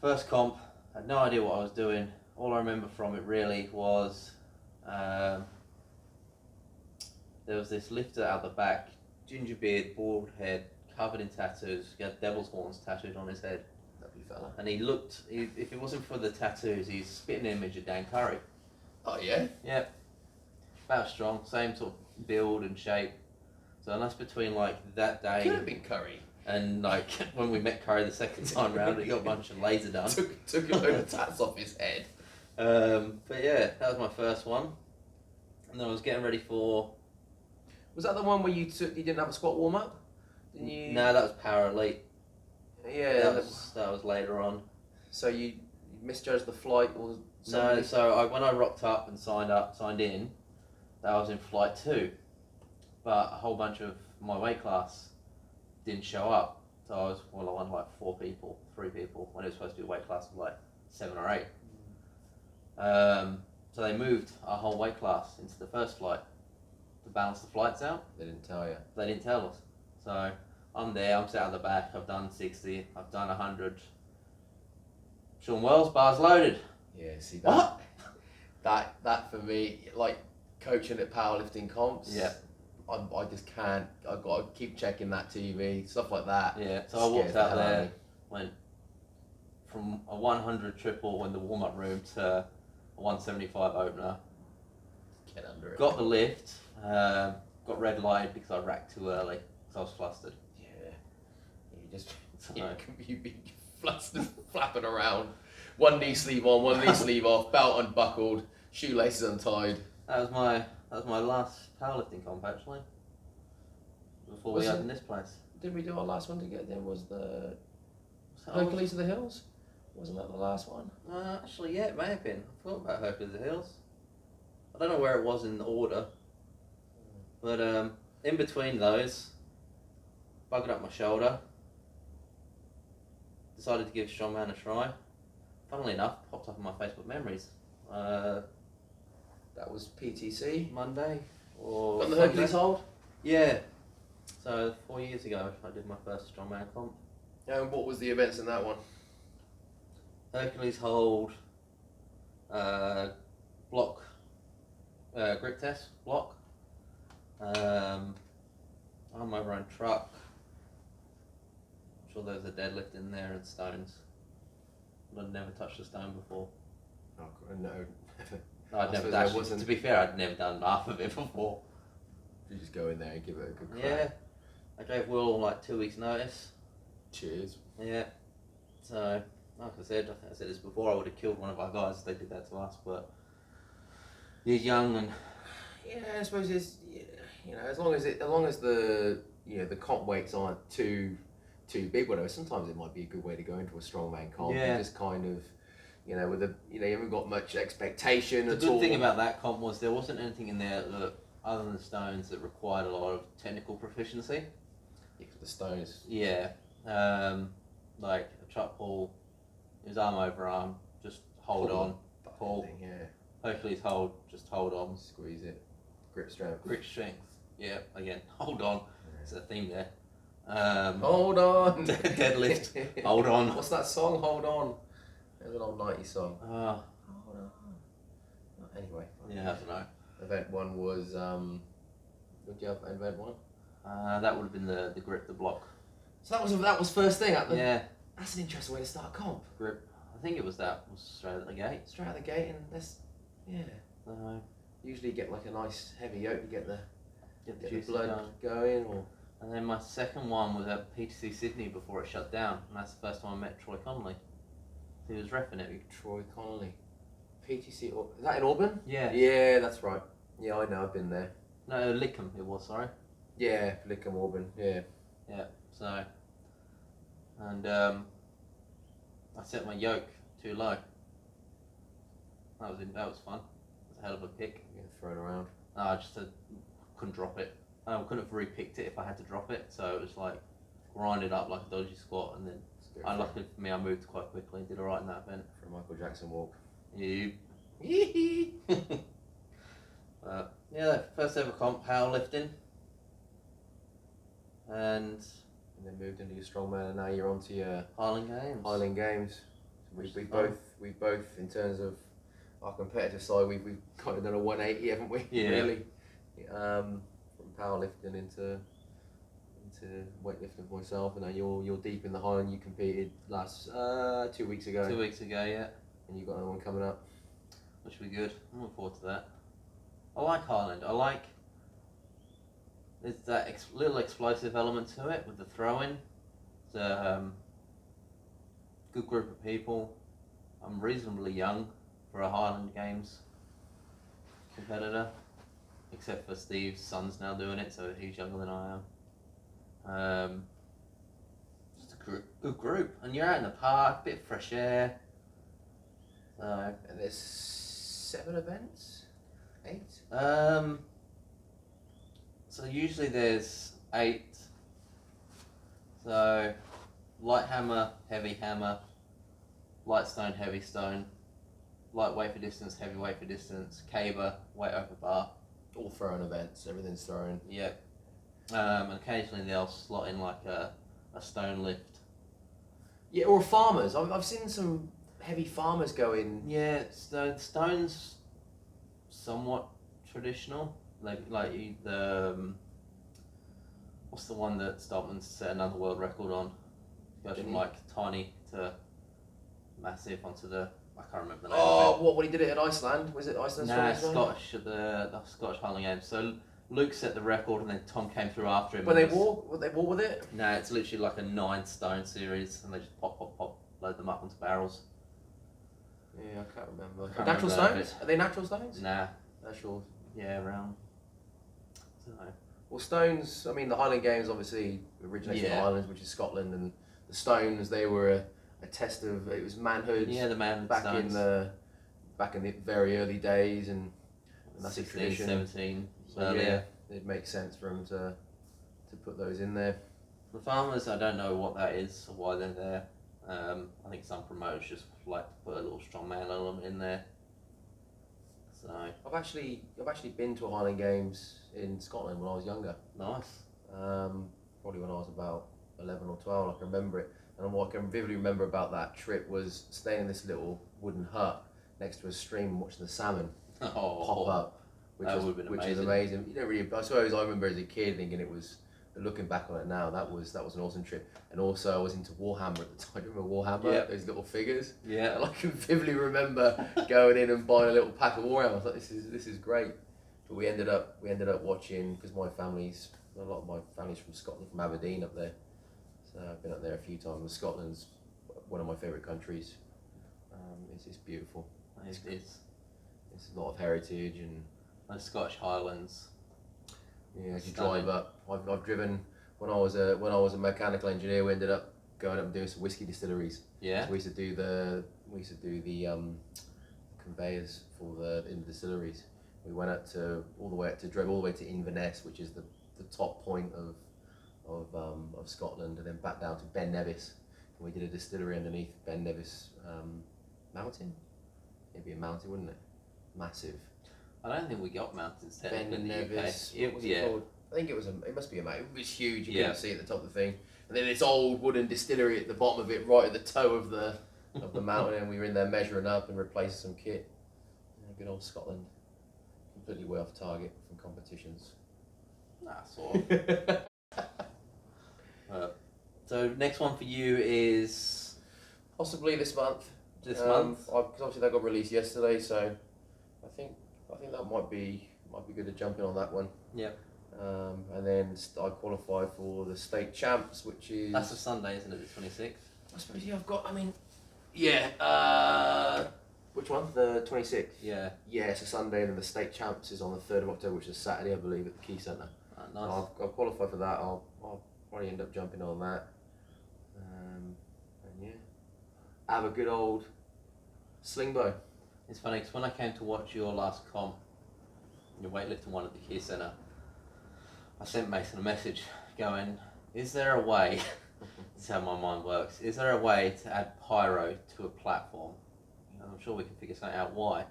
[SPEAKER 2] First comp. I had no idea what I was doing. All I remember from it really was there was this lifter out the back, ginger beard, bald head, covered in tattoos. He had devil's horns tattooed on his head.
[SPEAKER 1] Lovely fella.
[SPEAKER 2] And he looked, if it wasn't for the tattoos, he's a spitting image of Dan Curry.
[SPEAKER 1] Oh yeah?
[SPEAKER 2] Yeah. About strong, same sort of build and shape. So that's between like that day
[SPEAKER 1] Could have been Curry.
[SPEAKER 2] and like when we met Curry the second time round, he got a bunch of laser done.
[SPEAKER 1] Took a load of tats off his head.
[SPEAKER 2] But yeah, that was my first one. And then I was getting ready for...
[SPEAKER 1] Was that the one where you didn't have a squat warm up? Didn't you?
[SPEAKER 2] No, that was Power Elite.
[SPEAKER 1] Yeah.
[SPEAKER 2] That was later on.
[SPEAKER 1] So you misjudged the flight or
[SPEAKER 2] No,
[SPEAKER 1] something?
[SPEAKER 2] so when I rocked up and signed in, that was in flight 2. But a whole bunch of my weight class didn't show up. So I won like 3 people, when it was supposed to be a weight class of like 7 or 8. So they moved our whole weight class into the first flight to balance the flights out.
[SPEAKER 1] They didn't tell you.
[SPEAKER 2] They didn't tell us. So I'm there, I'm sat at the back, I've done 60, I've done 100. Sean Wells, bars loaded.
[SPEAKER 1] Yeah, see that. What? That for me, like coaching at powerlifting comps.
[SPEAKER 2] Yeah.
[SPEAKER 1] I just can't. I've got to keep checking that TV, stuff like that.
[SPEAKER 2] Yeah, so I walked out there, went from a 100 triple in the warm-up room to a 175 opener.
[SPEAKER 1] Get under it.
[SPEAKER 2] Got the lift, got red lighted because I racked too early, because I was flustered.
[SPEAKER 1] Yeah.
[SPEAKER 2] So,
[SPEAKER 1] You be flustered, flapping around. One knee sleeve on, one knee sleeve off, belt unbuckled, shoelaces untied.
[SPEAKER 2] that was my last powerlifting comp actually. Before we opened this place.
[SPEAKER 1] Did we do our last one together? Then was the
[SPEAKER 2] So
[SPEAKER 1] Hercules of the Hills? Wasn't that the last one?
[SPEAKER 2] actually, yeah, it may have been. I forgot about Hercules of the Hills. I don't know where it was in the order, but in between those, buggered up my shoulder. Decided to give Strongman a try. Funnily enough, popped up in my Facebook memories.
[SPEAKER 1] That was PTC.
[SPEAKER 2] Monday or
[SPEAKER 1] Got the
[SPEAKER 2] Sunday.
[SPEAKER 1] Hercules hold?
[SPEAKER 2] Yeah. So 4 years ago, I did my first Strongman comp.
[SPEAKER 1] And what was the events in that one?
[SPEAKER 2] Hercules hold, block, grip test, block, arm over own truck. I'm sure there was a deadlift in there and stones. But I'd never touched a stone before.
[SPEAKER 1] Oh, no.
[SPEAKER 2] I'd never done. To be fair, I'd never done half of it before.
[SPEAKER 1] You just go in there and give it a good crack.
[SPEAKER 2] Yeah, I gave Will like 2 weeks' notice.
[SPEAKER 1] Cheers.
[SPEAKER 2] Yeah, so like I said this before, I would have killed one of our guys if they did that to us, but he's young and
[SPEAKER 1] Yeah, I suppose it's, as long as the the comp weights aren't too big, whatever. Sometimes it might be a good way to go into a strongman comp.
[SPEAKER 2] Yeah.
[SPEAKER 1] And just kind of, with a you haven't got much expectation
[SPEAKER 2] the
[SPEAKER 1] at
[SPEAKER 2] good
[SPEAKER 1] all.
[SPEAKER 2] thing about that comp was there wasn't anything in there that, other than the stones, that required a lot of technical proficiency.
[SPEAKER 1] The stones.
[SPEAKER 2] Yeah, like a truck pull, his arm over arm, just hold on, pull.
[SPEAKER 1] Thing, yeah.
[SPEAKER 2] Hercules hold, just hold on.
[SPEAKER 1] Squeeze it. Grip strength.
[SPEAKER 2] Grip strength. Yeah, again, hold on. There's a theme there.
[SPEAKER 1] Hold on.
[SPEAKER 2] Deadlift. Hold on.
[SPEAKER 1] What's that song? Hold on. There's an old 90s song.
[SPEAKER 2] Oh,
[SPEAKER 1] Hold on. Anyway.
[SPEAKER 2] yeah, I don't know.
[SPEAKER 1] Event 1 was what do you have at event 1?
[SPEAKER 2] That would have been the grip, the block.
[SPEAKER 1] So that was first thing at the.
[SPEAKER 2] Yeah,
[SPEAKER 1] That's an interesting way to start a comp.
[SPEAKER 2] grip. I think it was straight at the gate.
[SPEAKER 1] Straight out the gate and let's usually get like a nice heavy yoke to get the
[SPEAKER 2] juices
[SPEAKER 1] blood going or.
[SPEAKER 2] And then my second one was at PTC Sydney before it shut down, and that's the first time I met Troy Connolly. He was reffing it.
[SPEAKER 1] Troy Connolly. PTC, is that in Auburn?
[SPEAKER 2] Yeah.
[SPEAKER 1] Yeah, that's right. Yeah, I know, I've been there.
[SPEAKER 2] No, Lickham it was, sorry.
[SPEAKER 1] Yeah, Lick and Auburn. Yeah.
[SPEAKER 2] Yeah. So, and I set my yoke too low. That was fun. It was a hell of a pick.
[SPEAKER 1] Yeah, thrown around.
[SPEAKER 2] I just couldn't drop it. I couldn't have re-picked it if I had to drop it. So it was like grind it up like a dodgy squat, and then luckily for me, I moved quite quickly and did alright in that event.
[SPEAKER 1] For a Michael Jackson walk.
[SPEAKER 2] You. Yeah, first ever comp, powerlifting. And
[SPEAKER 1] then moved into your strongman, and now you're on to your
[SPEAKER 2] Highland Games.
[SPEAKER 1] We both in terms of our competitive side, we've kind of done a 180, haven't we?
[SPEAKER 2] Yeah.
[SPEAKER 1] Really. From powerlifting into weightlifting for myself, and now you're deep in the Highland. You competed last 2 weeks ago.
[SPEAKER 2] 2 weeks ago, yeah.
[SPEAKER 1] And you've got another one coming up.
[SPEAKER 2] Which will be good. I'm looking forward to that. I like Highland. There's that little explosive element to it with the throwing. It's a good group of people. I'm reasonably young for a Highland Games competitor, except for Steve's son's now doing it, so he's younger than I am. Just a good group, and you're out in the park, bit of fresh air.
[SPEAKER 1] And there's 7 events, 8.
[SPEAKER 2] So usually there's 8. So light hammer, heavy hammer, light stone, heavy stone, light weight for distance, heavy weight for distance, caber, weight over bar.
[SPEAKER 1] All thrown events, everything's thrown.
[SPEAKER 2] Yep. And occasionally they'll slot in like a stone lift.
[SPEAKER 1] Yeah, or farmers. I've seen some heavy farmers go in.
[SPEAKER 2] Yeah, stone's somewhat traditional. Like the what's the one that Stoltman set another world record on? Goes from like tiny to massive onto the, I can't remember the name of it.
[SPEAKER 1] What when he did it in Iceland? Was it Iceland?
[SPEAKER 2] Nah, Scottish at the Scottish Highland Games. So Luke set the record, and then Tom came through after him.
[SPEAKER 1] When they walk with it?
[SPEAKER 2] Nah, it's literally like a 9 stone series, and they just pop, load them up onto barrels.
[SPEAKER 1] Yeah, I can't remember.
[SPEAKER 2] Can't
[SPEAKER 1] Natural
[SPEAKER 2] remember
[SPEAKER 1] stones? Are they natural stones?
[SPEAKER 2] Nah.
[SPEAKER 1] Natural.
[SPEAKER 2] Yeah, around. I don't know.
[SPEAKER 1] Well, stones. I mean, the Highland Games obviously originated in the Highlands, which is Scotland, and the stones. They were a test of it was manhood.
[SPEAKER 2] Yeah, the manhood
[SPEAKER 1] back
[SPEAKER 2] stones.
[SPEAKER 1] in the very early days, and that's
[SPEAKER 2] 16,
[SPEAKER 1] a tradition.
[SPEAKER 2] 17.
[SPEAKER 1] So yeah, it makes sense for them to put those in there.
[SPEAKER 2] The farmers, I don't know what that is or why they're there. I think some promoters just like to put a little strongman element in there. So
[SPEAKER 1] I've actually been to a Highland Games in Scotland when I was younger.
[SPEAKER 2] nice.
[SPEAKER 1] Probably when I was about 11 or 12. I can remember it, and what I can vividly remember about that trip was staying in this little wooden hut next to a stream and watching the salmon pop up, which is amazing. You don't really. I suppose I remember as a kid thinking it was. But looking back on it now, that was an awesome trip. And also, I was into Warhammer at the time. Do you remember Warhammer?
[SPEAKER 2] Yep.
[SPEAKER 1] Those little figures.
[SPEAKER 2] Yeah.
[SPEAKER 1] And I can vividly remember going in and buying a little pack of Warhammer. I was like, this is great. But we ended up watching, because a lot of my family's from Scotland, from Aberdeen up there. So I've been up there a few times. Scotland's one of my favourite countries. It's beautiful.
[SPEAKER 2] It's
[SPEAKER 1] a lot of heritage and
[SPEAKER 2] those Scottish Highlands.
[SPEAKER 1] Yeah, as you drive up, I've driven when I was a mechanical engineer. We ended up going up and doing some whiskey distilleries.
[SPEAKER 2] Yeah.
[SPEAKER 1] So we used to do the conveyors in the distilleries. We went up to drove all the way to Inverness, which is the top point of Scotland, and then back down to Ben Nevis. And we did a distillery underneath Ben Nevis mountain. It'd be a mountain, wouldn't it? Massive.
[SPEAKER 2] I don't think we got mountains
[SPEAKER 1] Ben
[SPEAKER 2] in the
[SPEAKER 1] Nevis.
[SPEAKER 2] UK.
[SPEAKER 1] What was it called? I think it must be a mountain. It was huge. You
[SPEAKER 2] Yeah.
[SPEAKER 1] couldn't see at the top of the thing. And then this old wooden distillery at the bottom of it, right at the toe of the mountain, and we were in there measuring up and replacing some kit. Yeah, good old Scotland. Completely way off target from competitions.
[SPEAKER 2] Nah, sort of. So next one for you is
[SPEAKER 1] Possibly this month.
[SPEAKER 2] month.
[SPEAKER 1] Because obviously that got released yesterday, so I think that might be good to jump in on that one.
[SPEAKER 2] Yep.
[SPEAKER 1] And then I qualify for the state champs, which is...
[SPEAKER 2] That's a Sunday, isn't it? The 26th.
[SPEAKER 1] I suppose, yeah, which one? The 26th?
[SPEAKER 2] Yeah.
[SPEAKER 1] Yeah, it's a Sunday, and then the state champs is on the 3rd of October, which is Saturday, I believe, at the Key Centre.
[SPEAKER 2] Oh, nice.
[SPEAKER 1] I'll qualify for that. I'll probably end up jumping on that. And yeah, have a good old slingbo.
[SPEAKER 2] It's funny because when I came to watch your last comp, your weightlifting one at the Kia Centre, I sent Mason a message going, is there a way, this is how my mind works, is there a way to add pyro to a platform? I'm sure we can figure something out why.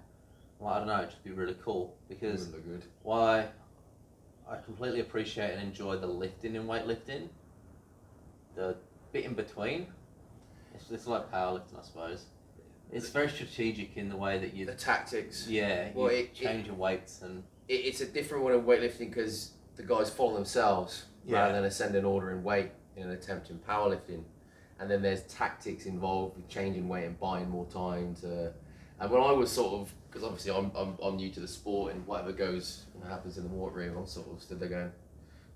[SPEAKER 2] Well, I don't know, it'd just be really cool because
[SPEAKER 1] Look good.
[SPEAKER 2] why I completely appreciate and enjoy the lifting in weightlifting. The bit in between, it's like powerlifting, I suppose. It's very strategic in the way that you...
[SPEAKER 1] The tactics.
[SPEAKER 2] Yeah,
[SPEAKER 1] Well,
[SPEAKER 2] you change your weights and...
[SPEAKER 1] It's a different one in weightlifting because the guys follow themselves rather than ascend an order in weight in an attempt in powerlifting. And then there's tactics involved with changing weight and buying more time to... And when I was sort of... Because obviously I'm new to the sport and whatever goes and happens in the water room, I'm sort of stood there going,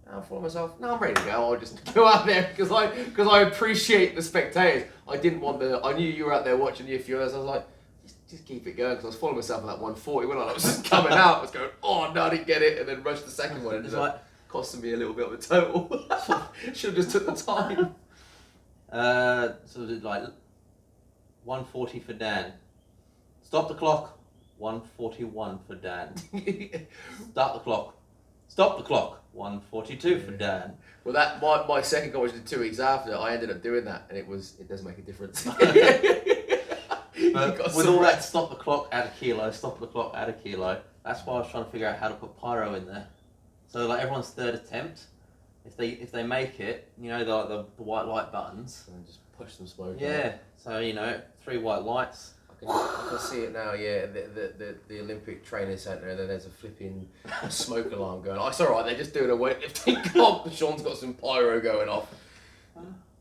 [SPEAKER 1] I'm following myself. No, I'm ready to go. I'll just go out there because I appreciate the spectators. I didn't want I knew you were out there watching you a few hours. I was like, just keep it going because I was following myself at that 140 when I was just coming out. I was going, oh no, I didn't get it, and then rushed the second one. It ended up costing me a little bit of the total. Should have just took the time.
[SPEAKER 2] So was it like 140 for Dan? Stop the clock. 141 for Dan. Start the clock. Stop the clock. 142 for Dan.
[SPEAKER 1] Well, that my second goal was 2 weeks after. I ended up doing that, and it does make a difference.
[SPEAKER 2] But with all that stop the clock, add a kilo, stop the clock, add a kilo. That's why I was trying to figure out how to put pyro in there. So like everyone's third attempt, if they make it, you know, the white light buttons.
[SPEAKER 1] And just push some smoke.
[SPEAKER 2] Yeah. So 3 white lights.
[SPEAKER 1] I can see it now, yeah, the Olympic Training Centre, and then there's a flipping smoke alarm going. Oh, it's alright, they're just doing a weightlifting comp. Sean's got some pyro going off.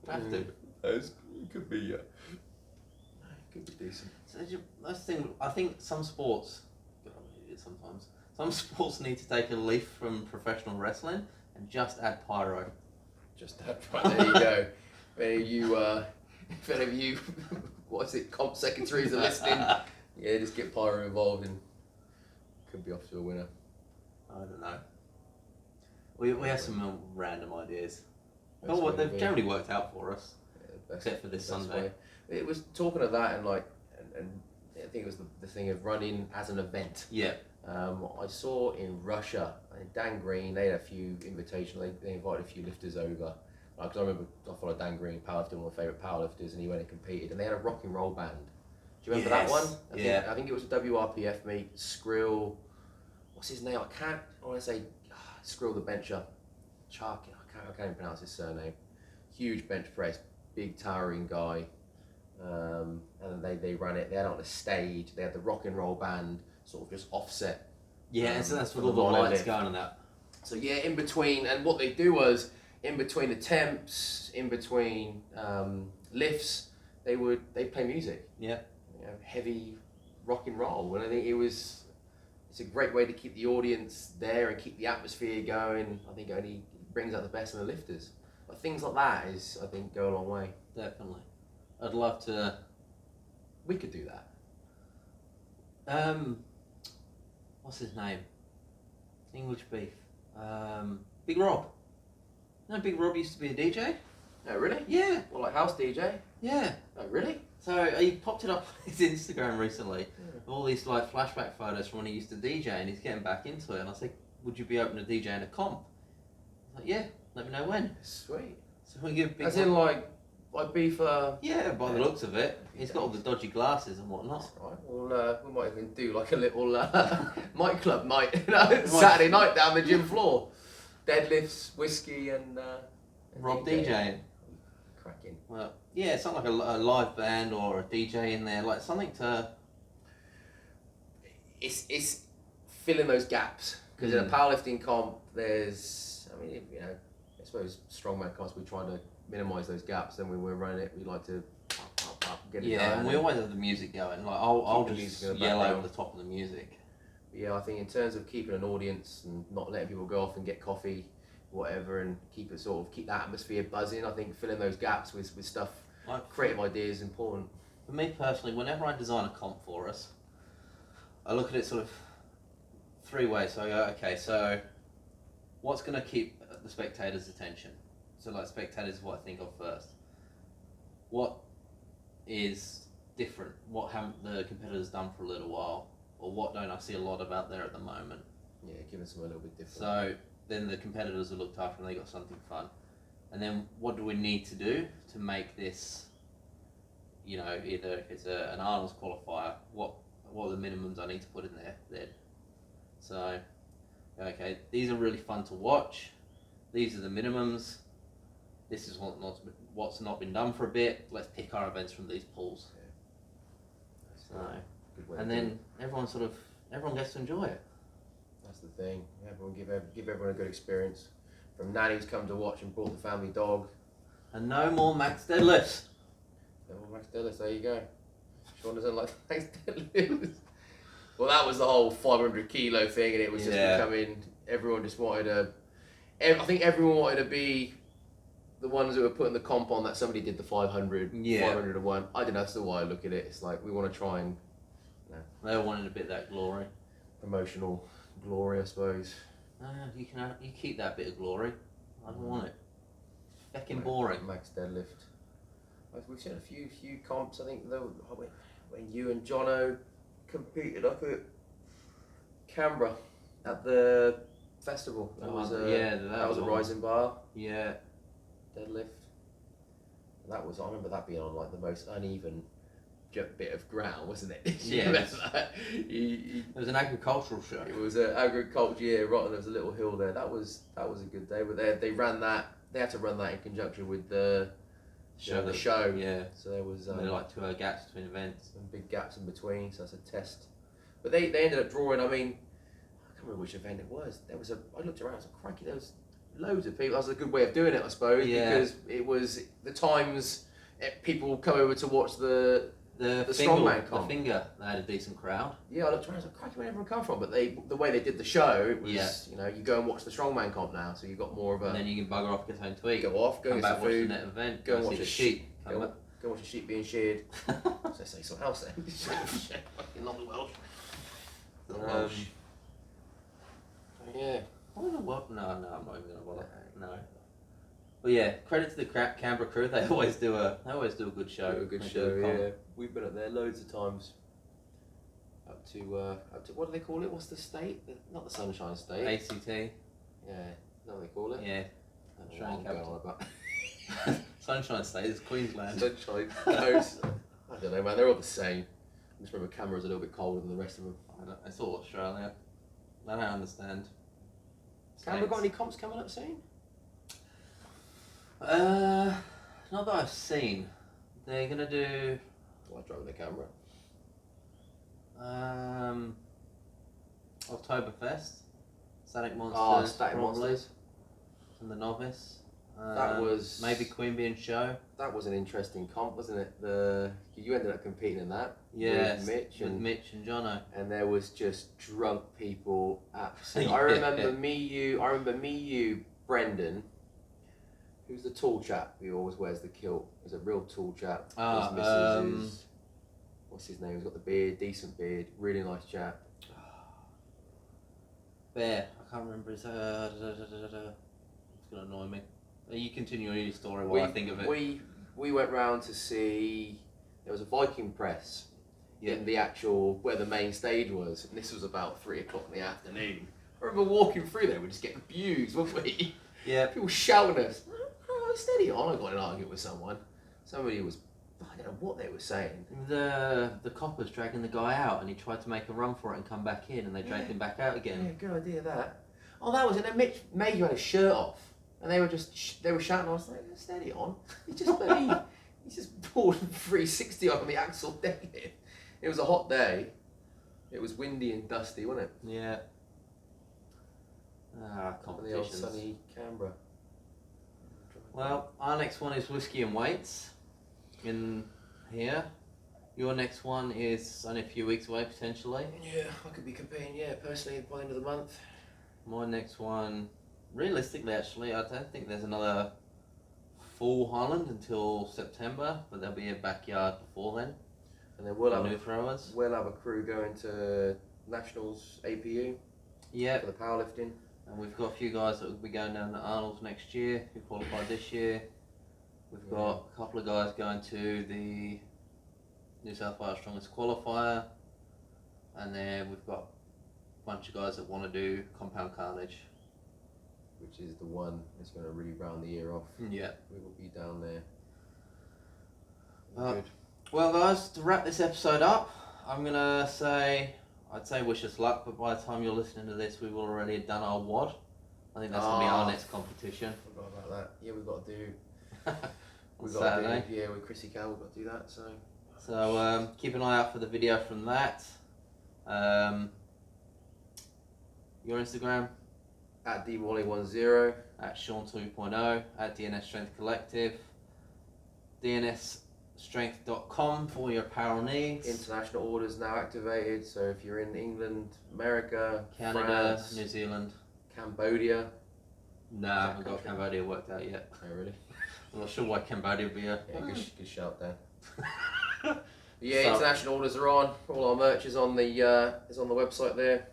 [SPEAKER 2] Have to.
[SPEAKER 1] It could be, yeah. Could be decent.
[SPEAKER 2] So that's the thing, I think some sports, sometimes, some sports need to take a leaf from professional wrestling and just add pyro.
[SPEAKER 1] Just that, right, there you go. If any of you, comp secretaries are listening, yeah, just get pyro involved and could be off to a winner.
[SPEAKER 2] I don't know. We have some random ideas.
[SPEAKER 1] Best
[SPEAKER 2] But
[SPEAKER 1] way to
[SPEAKER 2] they've
[SPEAKER 1] be.
[SPEAKER 2] generally worked out for us,
[SPEAKER 1] Yeah,
[SPEAKER 2] except for this
[SPEAKER 1] best
[SPEAKER 2] Sunday.
[SPEAKER 1] way. It was talking of that and I think it was the thing of running as an event.
[SPEAKER 2] Yeah.
[SPEAKER 1] I saw in Russia, Dan Green, they had a few invitations, they invited a few lifters over. Because I remember I followed Dan Green, powerlifting, one of my favourite powerlifters, and he went and competed, and they had a rock and roll band. Do you remember that one? I think it was a WRPF meet. Skrill, what's his name? I want to say Skrill the bencher. I can't even pronounce his surname. Huge bench press, big towering guy. And then they ran it. They had it on the stage. They had the rock and roll band sort of just offset.
[SPEAKER 2] Yeah, so that's with all the lights going on that.
[SPEAKER 1] So yeah, in between, and what they do was in between attempts, in between lifts, they play music.
[SPEAKER 2] Yeah.
[SPEAKER 1] Heavy rock and roll, and I think it's a great way to keep the audience there and keep the atmosphere going. I think it only brings out the best in the lifters. But things like that I think go a long way.
[SPEAKER 2] Definitely. I'd love to.
[SPEAKER 1] We could do that.
[SPEAKER 2] What's his name? English Beef. Big Rob. No, Big Rob used to be a DJ.
[SPEAKER 1] Oh really?
[SPEAKER 2] Yeah.
[SPEAKER 1] Well, like house DJ.
[SPEAKER 2] Yeah.
[SPEAKER 1] Oh really?
[SPEAKER 2] So he popped it up on his Instagram recently. All these like flashback photos from when he used to DJ, and he's getting back into it. And I said, "Would you be open to DJ in a comp?" He's like, "Yeah, let me know when."
[SPEAKER 1] Sweet.
[SPEAKER 2] So we give Big
[SPEAKER 1] As
[SPEAKER 2] Rob...
[SPEAKER 1] in like beef.
[SPEAKER 2] Yeah, by the looks of it, he's got all the dodgy glasses and whatnot.
[SPEAKER 1] That's right. Well, we might even do like a little night club night, Saturday night down the gym floor. Deadlifts, whiskey, and
[SPEAKER 2] Rob DJing.
[SPEAKER 1] Cracking.
[SPEAKER 2] Well, yeah, it's not like a live band or a DJ in there, like something to...
[SPEAKER 1] It's filling those gaps, because in a powerlifting comp, there's, I suppose strongman comps, we try to minimise those gaps, and when we're running it, we like to get it done.
[SPEAKER 2] Yeah, and we always have the music going, like I'll
[SPEAKER 1] Keep the
[SPEAKER 2] just
[SPEAKER 1] music in the
[SPEAKER 2] yell
[SPEAKER 1] background.
[SPEAKER 2] over the top of the music.
[SPEAKER 1] Yeah, I think in terms of keeping an audience and not letting people go off and get coffee, whatever, and keep that atmosphere buzzing, I think filling those gaps with stuff,
[SPEAKER 2] Like,
[SPEAKER 1] creative ideas is important.
[SPEAKER 2] for me personally, whenever I design a comp for us, I look at it sort of 3 ways. So I go, okay, so what's going to keep the spectators' attention? So, like, spectators is what I think of first. What is different? What haven't the competitors done for a little while? Or what don't I see a lot of out there at the moment?
[SPEAKER 1] Yeah, give us something a little bit different.
[SPEAKER 2] So, then the competitors are looked after and they got something fun. And then what do we need to do to make this, you know, either if it's an Arnold's qualifier, what are the minimums I need to put in there then? So, okay, these are really fun to watch. These are the minimums. This is what's not been done for a bit. Let's pick our events from these pools.
[SPEAKER 1] Yeah.
[SPEAKER 2] So,
[SPEAKER 1] Good way
[SPEAKER 2] and
[SPEAKER 1] to do
[SPEAKER 2] then everyone gets to enjoy it.
[SPEAKER 1] That's the thing. Everyone give everyone a good experience. From nannies come to watch and brought the family dog.
[SPEAKER 2] And no more max deadlifts.
[SPEAKER 1] No more max deadlifts. There you go. Sean doesn't like max deadlifts. Well, that was the whole 500 kilo thing, and it was just becoming. Everyone just wanted to. I think everyone wanted to be the ones who were putting the comp on that somebody did the 500, 501. I don't know. That's still why I look at it. It's like we want to try and.
[SPEAKER 2] They wanted a bit of that glory.
[SPEAKER 1] Promotional glory, I suppose.
[SPEAKER 2] You keep that bit of glory. I don't want it. Fucking boring.
[SPEAKER 1] Max deadlift. We've seen a few comps. I think when you and Jono competed up at Canberra at the festival. That was a rising bar.
[SPEAKER 2] Yeah.
[SPEAKER 1] Deadlift. I remember that being on like the most uneven bit of ground, wasn't it?
[SPEAKER 2] Yeah.
[SPEAKER 1] It
[SPEAKER 2] was an agricultural show.
[SPEAKER 1] It was an agriculture, yeah, right, and there was a little hill there. That was a good day, but they ran that. They had to run that in conjunction with the show.
[SPEAKER 2] Yeah.
[SPEAKER 1] So there was
[SPEAKER 2] there were like 2 hour gaps between events.
[SPEAKER 1] And big gaps in between, so that's a test. But they ended up drawing. I mean, I can't remember which event it was. I looked around. I was like, crikey, there was loads of people. That was a good way of doing it, I suppose, because it was the times people come over to watch the strongman comp.
[SPEAKER 2] The finger, they had a decent crowd.
[SPEAKER 1] Yeah, I looked around, I was like, crikey, where'd everyone come from? But the way they did the show, it was, you know, you go and watch the strongman comp now, so you've got more of a...
[SPEAKER 2] And then you can bugger off, get home to eat.
[SPEAKER 1] Go off, go
[SPEAKER 2] come
[SPEAKER 1] get
[SPEAKER 2] back,
[SPEAKER 1] some
[SPEAKER 2] watch
[SPEAKER 1] food.
[SPEAKER 2] the net event,
[SPEAKER 1] go and watch
[SPEAKER 2] see the sheep.
[SPEAKER 1] Go watch a sheep being sheared. So say something else then. Fucking not the Welsh. The Welsh. Yeah.
[SPEAKER 2] I don't know what... No, I'm not even going to bother. No. But yeah, credit to the Canberra crew. They always do a good show.
[SPEAKER 1] A good show, yeah. We've been up there loads of times. Up to what do they call it? What's the state? Not the Sunshine State.
[SPEAKER 2] ACT.
[SPEAKER 1] Yeah, is that what they call it?
[SPEAKER 2] Yeah.
[SPEAKER 1] Australian capital.
[SPEAKER 2] Sunshine State is Queensland.
[SPEAKER 1] Sunshine Coast. I don't know, man. They're all the same. I just remember Canberra's a little bit colder than the rest of them.
[SPEAKER 2] It's all Australia. I don't understand.
[SPEAKER 1] Canberra got any comps coming up soon?
[SPEAKER 2] Not that I've seen. They're gonna do.
[SPEAKER 1] Well, I drove the camera.
[SPEAKER 2] Oktoberfest, Static Monsters.
[SPEAKER 1] Oh, Static Monsters.
[SPEAKER 2] And the Novice.
[SPEAKER 1] That was
[SPEAKER 2] maybe Queen Being Show.
[SPEAKER 1] That was an interesting comp, wasn't it? You ended up competing in that.
[SPEAKER 2] Yeah,
[SPEAKER 1] with Mitch
[SPEAKER 2] and Jono.
[SPEAKER 1] And there was just drunk people. Absolutely. I remember me, you, Brendan. Who's the tall chap who always wears the kilt? He's a real tall chap. What's his name? He's got the beard, decent beard, really nice chap.
[SPEAKER 2] Bear. I can't remember his. It's gonna annoy me. You continue on your story while I think of it.
[SPEAKER 1] We went round to see. There was a Viking press in the actual where the main stage was, and this was about 3 o'clock in the afternoon. I remember walking through there, we just getting abused, weren't we?
[SPEAKER 2] Yeah.
[SPEAKER 1] People shouting at us. Oh, steady on! I got in an argument with someone. Somebody was. I don't know what they were saying.
[SPEAKER 2] The coppers dragging the guy out, and he tried to make a run for it and come back in, and they dragged him back out again.
[SPEAKER 1] Yeah, good idea that. Oh, that was it. And then Mitch Mayhew had his shirt off, and they were shouting. I was like, steady on. He just pulled 360 on the axle deadlift. It was a hot day. It was windy and dusty, wasn't it?
[SPEAKER 2] Yeah. Competitions.
[SPEAKER 1] The old sunny Canberra.
[SPEAKER 2] Well, our next one is Whiskey and Weights in here. Your next one is only a few weeks away, potentially.
[SPEAKER 1] Yeah, I could be competing, personally, by the end of the month.
[SPEAKER 2] My next one, realistically, actually, I don't think there's another full Highland until September, but there'll be a backyard before then.
[SPEAKER 1] And then we'll have
[SPEAKER 2] new throwers.
[SPEAKER 1] We'll have a crew going to Nationals APU.
[SPEAKER 2] Yeah.
[SPEAKER 1] For the powerlifting.
[SPEAKER 2] And we've got a few guys that will be going down to Arnold's next year who qualified this year. We've got a couple of guys going to the New South Wales Strongest Qualifier. And then we've got a bunch of guys that want to do Compound Carnage.
[SPEAKER 1] Which is the one that's going to really round the year off.
[SPEAKER 2] Yeah.
[SPEAKER 1] We will be down there.
[SPEAKER 2] Good. Well, guys, to wrap this episode up, I'm going to say, I'd say wish us luck, but by the time you're listening to this, we will already have done our WOD. I think that's going to be our next competition.
[SPEAKER 1] Forgot about that. Yeah, we've got to do...
[SPEAKER 2] On Saturday.
[SPEAKER 1] Yeah, with Chrissy Cal, we've got to do that, so...
[SPEAKER 2] So, keep an eye out for the video from that. Your Instagram?
[SPEAKER 1] At dwally10.
[SPEAKER 2] At Sean 2.0. At DNS Strength Collective. DNSstrength.com for all your apparel needs.
[SPEAKER 1] International orders now activated, so if you're in England, America,
[SPEAKER 2] Canada,
[SPEAKER 1] France,
[SPEAKER 2] New Zealand.
[SPEAKER 1] Cambodia.
[SPEAKER 2] No, I haven't got Cambodia worked out yet.
[SPEAKER 1] Oh, really?
[SPEAKER 2] I'm not sure why Cambodia would be a...
[SPEAKER 1] Yeah, good shout, Dan. Yeah, so, international orders are on. All our merch is on the website there.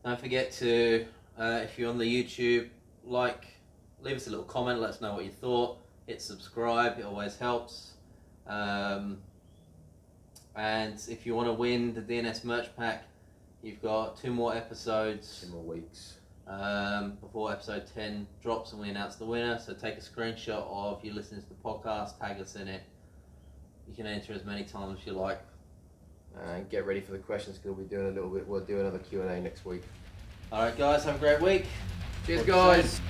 [SPEAKER 2] Don't forget to, if you're on the YouTube, leave us a little comment, let us know what you thought. Hit subscribe, it always helps. And if you want to win the DNS merch pack, you've got 2 more episodes.
[SPEAKER 1] 2 more weeks.
[SPEAKER 2] Before episode 10 drops and we announce the winner. So take a screenshot of you listening to the podcast, tag us in it. You can enter as many times as you like.
[SPEAKER 1] And get ready for the questions because we'll do another Q&A next week.
[SPEAKER 2] Alright guys, have a great week.
[SPEAKER 1] Cheers guys.